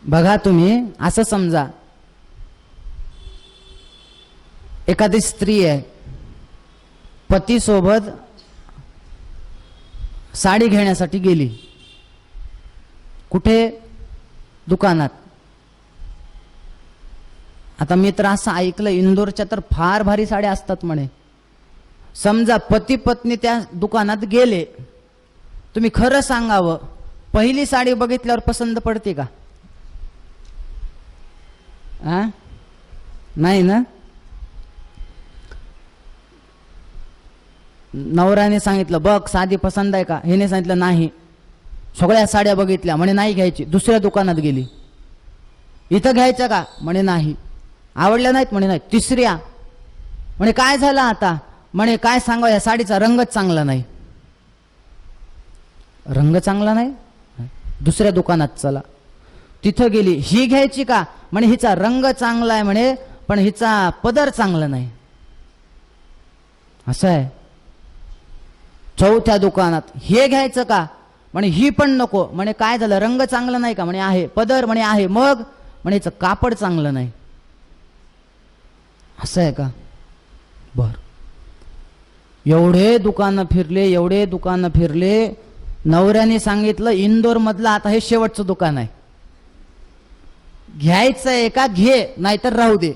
बघा तुम्ही असं समजा, एखादी स्त्री आहे, पती सोबत साडी घेण्यासाठी गेली, कुठे, दुकानात. आता मी तर असं ऐकलं, इंदोरच्या तर फार भारी साड्या असतात म्हणे. समजा पती पत्नी त्या दुकानात गेले, तुम्ही खरं सांगावं, पहिली साडी बघितल्यावर पसंत पडते का? नाही ना. नवऱ्याने सांगितलं बघ साधी पसंत आहे का, हिने सांगितलं नाही, सगळ्या साड्या बघितल्या, म्हणे नाही घ्यायची. दुसऱ्या दुकानात गेली, इथं घ्यायचं का, म्हणे नाही, आवडल्या नाहीत, म्हणे नाही. तिसऱ्या, म्हणे काय झालं आता, म्हणे काय सांगा, या साडीचा रंगच चांगला नाही. रंग चांगला नाही, दुसऱ्या दुकानात चला. तिथं गेली, ही घ्यायची का, म्हणे हिचा रंग चांगला आहे म्हणे, पण हिचा पदर चांगला नाही. असं आहे. चौथ्या दुकानात, हे घ्यायचं का, म्हणे ही पण नको, म्हणे काय झालं, रंग चांगला नाही का, म्हणे आहे. पदर, म्हणे आहे. मग, म्हणे हिचं कापड चांगलं नाही. असं आहे का, बर. एवढे दुकानं फिरले, एवढे दुकानं फिरले, नवऱ्याने सांगितलं इंदोर मधलं आता हे शेवटचं दुकान आहे, घ्यायचं आहे का घे, नाहीतर राहू दे.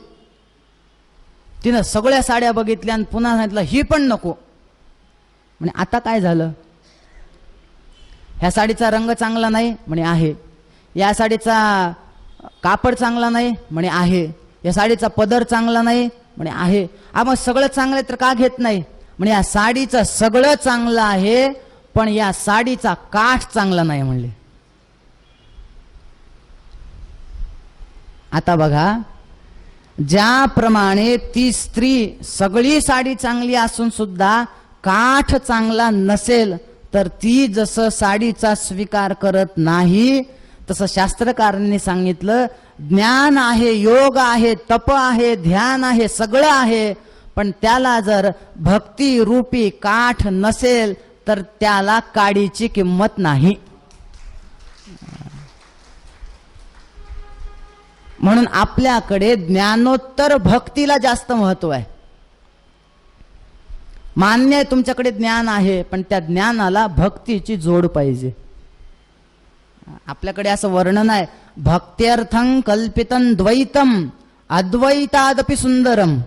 तिनं सगळ्या साड्या बघितल्या आणि पुन्हा सांगितलं ही पण नको. म्हणे आता काय झालं, ह्या साडीचा रंग चांगला नाही, म्हणे आहे. या साडीचा कापड चांगला नाही, म्हणे आहे. या साडीचा पदर चांगला नाही, म्हणे आहे. मग सगळं चांगलं तर का घेत नाही, म्हणे या साडीचं सगळं चांगलं आहे पण या साडीचा काठ चांगला नाही म्हणले. आता बघा, ज्याप्रमाणे ती स्त्री सगळी साडी चांगली असून सुद्धा काठ चांगला नसेल तर ती जसं साडीचा स्वीकार करत नाही, तसं शास्त्रकारांनी सांगितलं ज्ञान आहे, योग आहे, तप आहे, ध्यान आहे, सगळं आहे, पण त्याला जर भक्ती रूपी काठ नसेल तर त्याला काडीची किंमत नाही. म्हणून आपल्याकडे ज्ञानोत्तर भक्तीला जास्त महत्व आहे. मान्य आहे तुमच्याकडे ज्ञान आहे, पण त्या ज्ञानाला भक्तीची जोड पाहिजे. आपल्याकडे असं वर्णन आहे, भक्त्यर्थं कल्पितं द्वैतम अद्वैतादपि सुंदरम.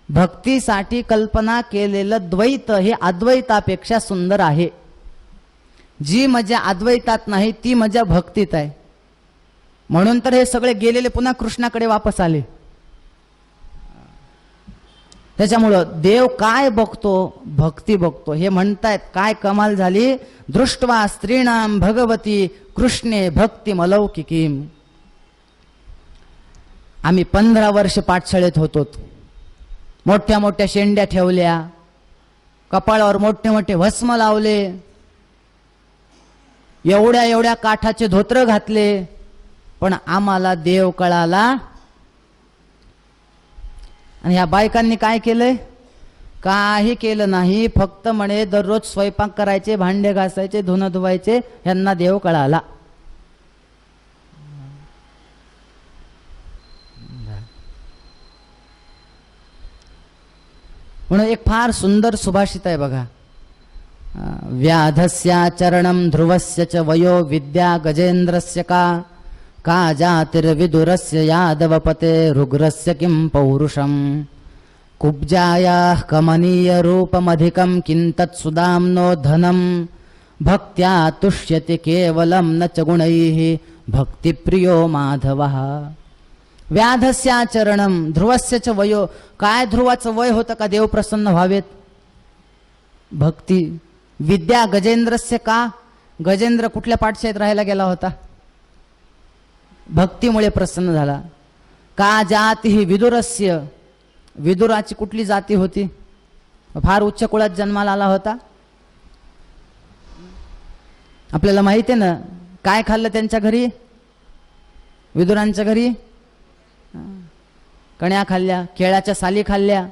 भक्तीसाठी कल्पना केलेलं द्वैत हे अद्वैतापेक्षा सुंदर आहे. जी मजा अद्वैतात नाही ती मजा भक्तीत आहे. म्हणून तर हे सगळे गेलेले पुन्हा कृष्णाकडे वापस आले. त्याच्यामुळं देव काय बघतो, भक्ती बघतो. हे म्हणतायत काय कमाल झाली, दृष्ट्वा स्त्रीणाम भगवती कृष्णे भक्तिमलौकिकीम. आम्ही 15 वर्ष पाठशाळेत होतो. मोठ्या मोठ्या शेंड्या ठेवल्या, कपाळावर मोठे मोठे भस्म लावले, एवढ्या एवढ्या काठाचे धोत्र घातले, पण आम्हाला देव कळाला. आणि ह्या बायकांनी काय केलंय, काही केलं नाही. फक्त म्हणे दररोज स्वयंपाक करायचे, भांडे घासायचे, धुणं धुवायचे, ह्यांना देव कळाला. म्हणून एक फार सुंदर सुभाषित आहे बघा. व्याधस्याचरणं ध्रुवस्य च वयो विद्या गजेंद्रस्य का जातिर्विदुरस्य यादवपते रुग्रस्य किं पौरुषम. कुब्जायाः कमनीय रूपमधिकं किं तत्सुदाम्नो धनं. भक्त्या तुष्यति केवलं न च गुणैः भक्तिप्रियो माधवः. व्याधस्याचरणं ध्रुवस्य च वयो. काय ध्रुवाचं वय होतं का देव प्रसन्न व्हावेत? भक्ती. विद्या गजेंद्रस्य का. गजेंद्र कुठल्या पाठशाळेत राहायला गेला होता? भक्तीमुळे प्रसन्न झाला. का जाती ही विदुरस्य. विदुराची कुठली जाती होती? फार उच्च कुळात जन्माला आला होता. आपल्याला माहिती आहे ना काय खाल्लं त्यांच्या घरी, विदुरांच्या घरी? कण्या खाल्ल्या, केळाच्या साली खाल्ल्या.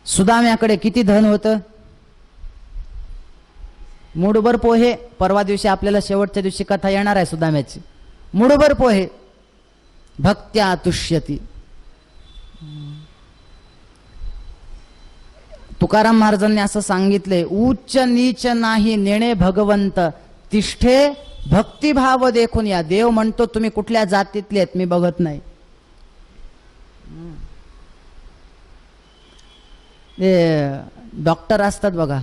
सुदाम्याकडे किती धन होतं? मुठभर पोहे. परवा दिवशी आपल्याला शेवटच्या दिवशी कथा येणार आहे सुदाम्याची. मुठभर पोहे. भक्त्या तुष्यती. तुकाराम महाराजांनी असं सांगितले, उच्च नीच नाही नेणे भगवंत, तिष्ठे भक्तिभाव देखून या. देव म्हणतो तुम्ही कुठल्या जातीतले आहेत मी बघत नाही. ते डॉक्टर असतात बघा.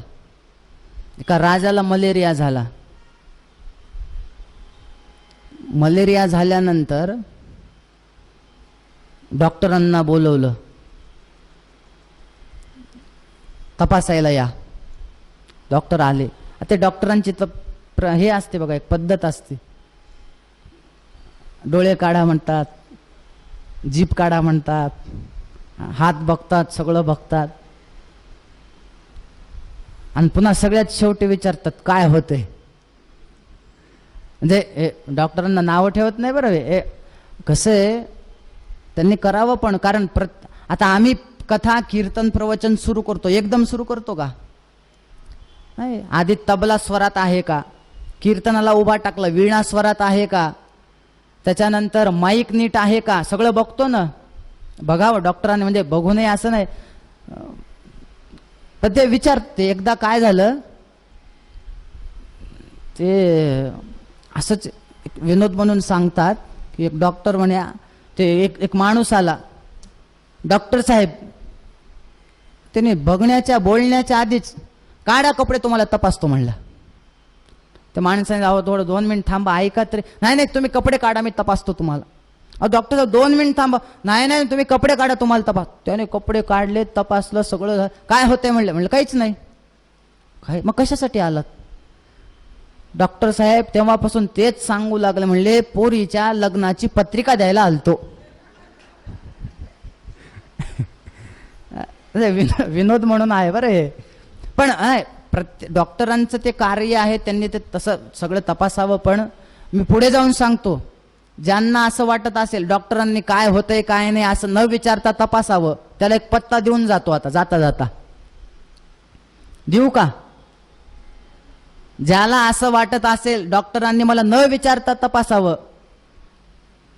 एका राजाला मलेरिया झाला. मलेरिया झाल्यानंतर डॉक्टरांना बोलवलं, तपासायला या. डॉक्टर आले. ते डॉक्टरांची हे असते बघा, एक पद्धत असते. डोळे काढा म्हणतात, जीभ काढा म्हणतात, हात बघतात, सगळं बघतात. आणि पुन्हा सगळ्यात शेवटी विचारतात काय होते. म्हणजे डॉक्टरांना नावं ठेवत नाही बरं. हे कसं आहे, त्यांनी करावं पण. कारण आता आम्ही कथा कीर्तन प्रवचन सुरू करतो, एकदम सुरू करतो का नाही. आधी तबला स्वरात आहे का, कीर्तनाला उभा टाकला वीणा स्वरात आहे का, त्याच्यानंतर माईक नीट आहे का, सगळं बघतो ना. बघावं डॉक्टरांनी, म्हणजे बघू नये असं नाही. तर ते विचारते. एकदा काय झालं, ते असंच विनोद म्हणून सांगतात की एक डॉक्टर म्हणे, ते एक माणूस आला. डॉक्टर साहेब, त्याने बघण्याच्या बोलण्याच्या आधीच काढा कपडे तुम्हाला तपासतो म्हणला. त्या माणसाने अहो थोडं 2 मिनिट थांबा, ऐका तरी. नाही नाही तुम्ही कपडे काढा मी तपासतो तुम्हाला. अहो डॉक्टर साहेब 2 मिनिट थांबा. नाही नाही तुम्ही कपडे काढा तुम्हाला तपास. त्याने कपडे काढले, तपासलं, सगळं. काय होतंय म्हणलं काहीच नाही. काय मग कशासाठी आलात? डॉक्टर साहेब तेव्हापासून तेच सांगू लागले, म्हणले पोरीच्या लग्नाची पत्रिका द्यायला आलतो. विनोद म्हणून आहे बरं हे. पण डॉक्टरांचं ते कार्य आहे, त्यांनी ते तसं सगळं तपासावं. पण मी पुढे जाऊन सांगतो, ज्यांना असं वाटत असेल डॉक्टरांनी काय होतंय काय नाही असं न विचारता तपासावं, त्याला एक पत्ता देऊन जातो आता जाता जाता. देऊ का? ज्याला असं वाटत असेल डॉक्टरांनी मला न विचारता तपासावं,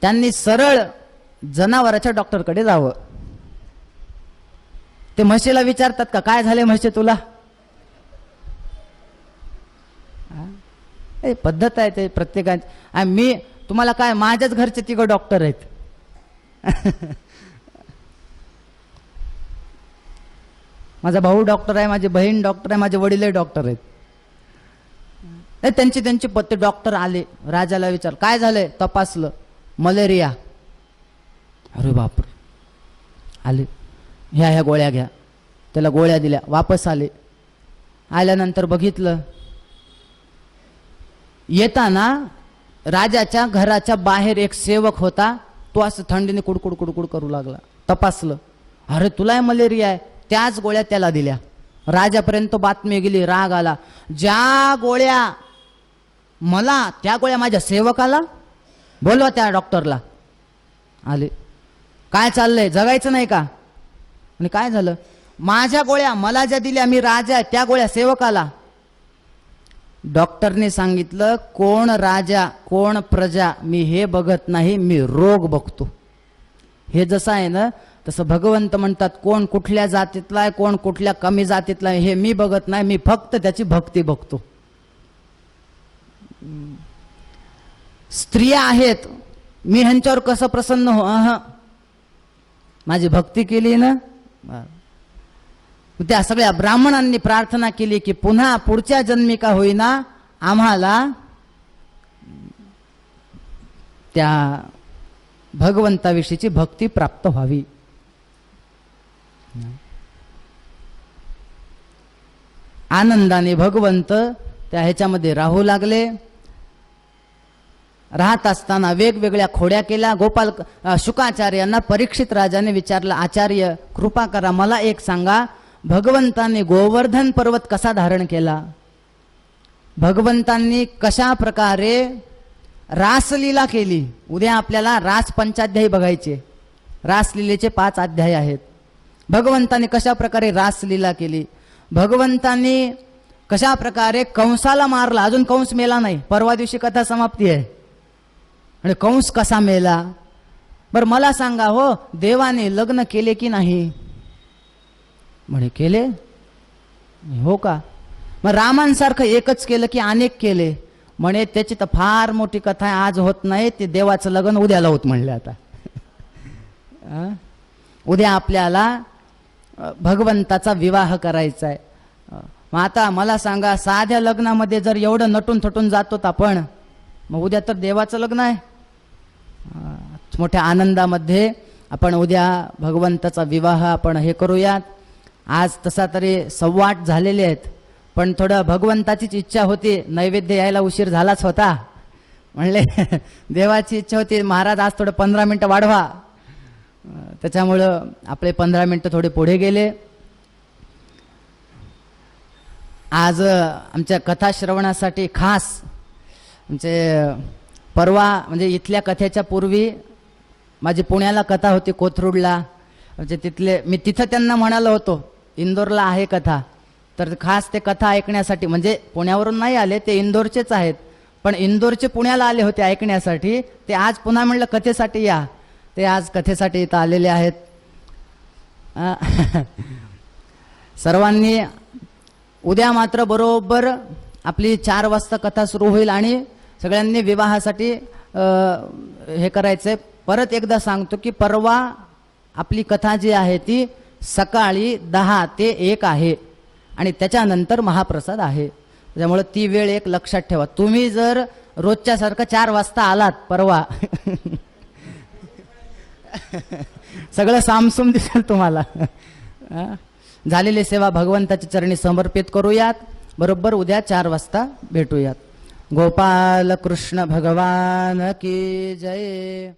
त्यांनी सरळ जनावराच्या डॉक्टरकडे जावं. ते म्हशीला विचारतात का काय झाले म्हशी तुला? पद्धत आहे ते प्रत्येकाची. मी तुम्हाला काय, माझ्याच घरचे 3 डॉक्टर आहेत. माझा भाऊ डॉक्टर आहे, माझी बहीण डॉक्टर आहे, माझे वडीलही डॉक्टर आहेत. त्यांची पत्ते डॉक्टर आले, राजाला विचार काय झालंय, तपासलं, मलेरिया. अरे बापरे. आले, ह्या गोळ्या घ्या, त्याला गोळ्या दिल्या, वापस आले. आल्यानंतर बघितलं, येताना राजाच्या घराच्या बाहेर एक सेवक होता, तो असं थंडीने कुडकुड कुडकुड करू लागला. तपासलं, अरे तुला मलेरिया आहे. त्याच गोळ्या त्याला दिल्या. राजापर्यंत बातमी गेली, राग आला. ज्या गोळ्या मला, त्या गोळ्या माझ्या सेवकाला, बोलवा त्या डॉक्टरला. आले, काय चाललंय, जगायचं नाही का? आणि काय झालं, माझ्या गोळ्या मला ज्या दिल्या, मी राजा, त्या गोळ्या सेवकाला. डॉक्टरने सांगितलं, कोण राजा कोण प्रजा मी हे बघत नाही, मी रोग बघतो. हे जसं आहे ना, तसं भगवंत म्हणतात, कोण कुठल्या जातीतला आहे, कोण कुठल्या कमी जातीतला आहे, हे मी बघत नाही, मी फक्त त्याची भक्ती बघतो. स्त्रिया आहेत, मी ह्यांच्यावर कसं प्रसन्न हो, माझी भक्ती केली ना. त्या सगळ्या ब्राह्मणांनी प्रार्थना केली की पुन्हा पुढच्या जन्मी का होईना आम्हाला त्या भगवंताविषयीची भक्ती प्राप्त व्हावी. आनंदाने भगवंत त्या ह्याच्यामध्ये राहू लागले. राहत असताना वेगवेगळ्या खोड्या केल्या. गोपाल शुकाचार्यांना परीक्षित राजाने विचारलं, आचार्य कृपा करा, मला एक सांगा, भगवंतांनी गोवर्धन पर्वत कसा धारण केला? भगवंतांनी कशा प्रकारे रासलीला केली? उद्या आपल्याला रास पंचाध्यायी बघायचे. रासलीलेचे 5 अध्याय आहेत. भगवंतांनी कशा प्रकारे रासलीला केली? भगवंतांनी कशा प्रकारे कंसाला मारला? अजून कंस मेला नाही, परवा दिवशी कथा समाप्ती आहे. आणि कंस कसा मेला? बरं मला सांगा हो, देवाने लग्न केले की नाही? म्हणे केले. हो का? मग रामांसारखं एकच केलं की अनेक केले? म्हणे त्याची तर फार मोठी कथा आहे, आज होत नाही, ते देवाचं लग्न उद्याला होत म्हणले. आता उद्या आपल्याला भगवंताचा विवाह करायचा आहे. मग आता मला सांगा, साध्या लग्नामध्ये जर एवढं नटून थटून जातो आपण, मग उद्या तर देवाचं लग्न आहे. मोठ्या आनंदामध्ये आपण उद्या भगवंताचा विवाह आपण हे करूयात. आज तसा तरी 8:15 झालेले आहेत, पण थोडं भगवंताचीच इच्छा होती. नैवेद्य यायला उशीर झालाच होता, म्हणले देवाची इच्छा होती, महाराज आज थोडं 15 मिनटं वाढवा. त्याच्यामुळं आपले 15 मिनटं थोडे पुढे गेले. आज आमच्या कथा श्रवणासाठी खास म्हणजे परवा, म्हणजे इथल्या कथेच्या पूर्वी माझी पुण्याला कथा होती, कोथरूडला. म्हणजे तिथले मी तिथं त्यांना म्हणालो होतो, इंदोरला आहे कथा, तर खास ते कथा ऐकण्यासाठी, म्हणजे पुण्यावरून नाही आले, ते इंदोरचेच आहेत, पण इंदोरचे पुण्याला आले होते ऐकण्यासाठी. ते आज पुन्हा म्हणलं कथेसाठी या, ते आज कथेसाठी इथं आलेले आहेत. सर्वांनी उद्या मात्र बरोबर आपली 4 वाजता कथा सुरू होईल आणि सगळ्यांनी विवाहासाठी हे करायचंय. परत एकदा सांगतो की परवा आपली कथा जी आहे ती सकाळी 10 ते 1 आहे आणि त्याच्यानंतर महाप्रसाद आहे. त्यामुळे ती वेळ एक लक्षात ठेवा. तुम्ही जर रोजच्या सारखं 4 वाजता आलात परवा सगळं सामसूम दिसेल तुम्हाला. झालेली सेवा भगवंताच्या चरणी समर्पित करूयात. बरोबर उद्या 4 वाजता भेटूयात. गोपाल कृष्ण भगवान की जय.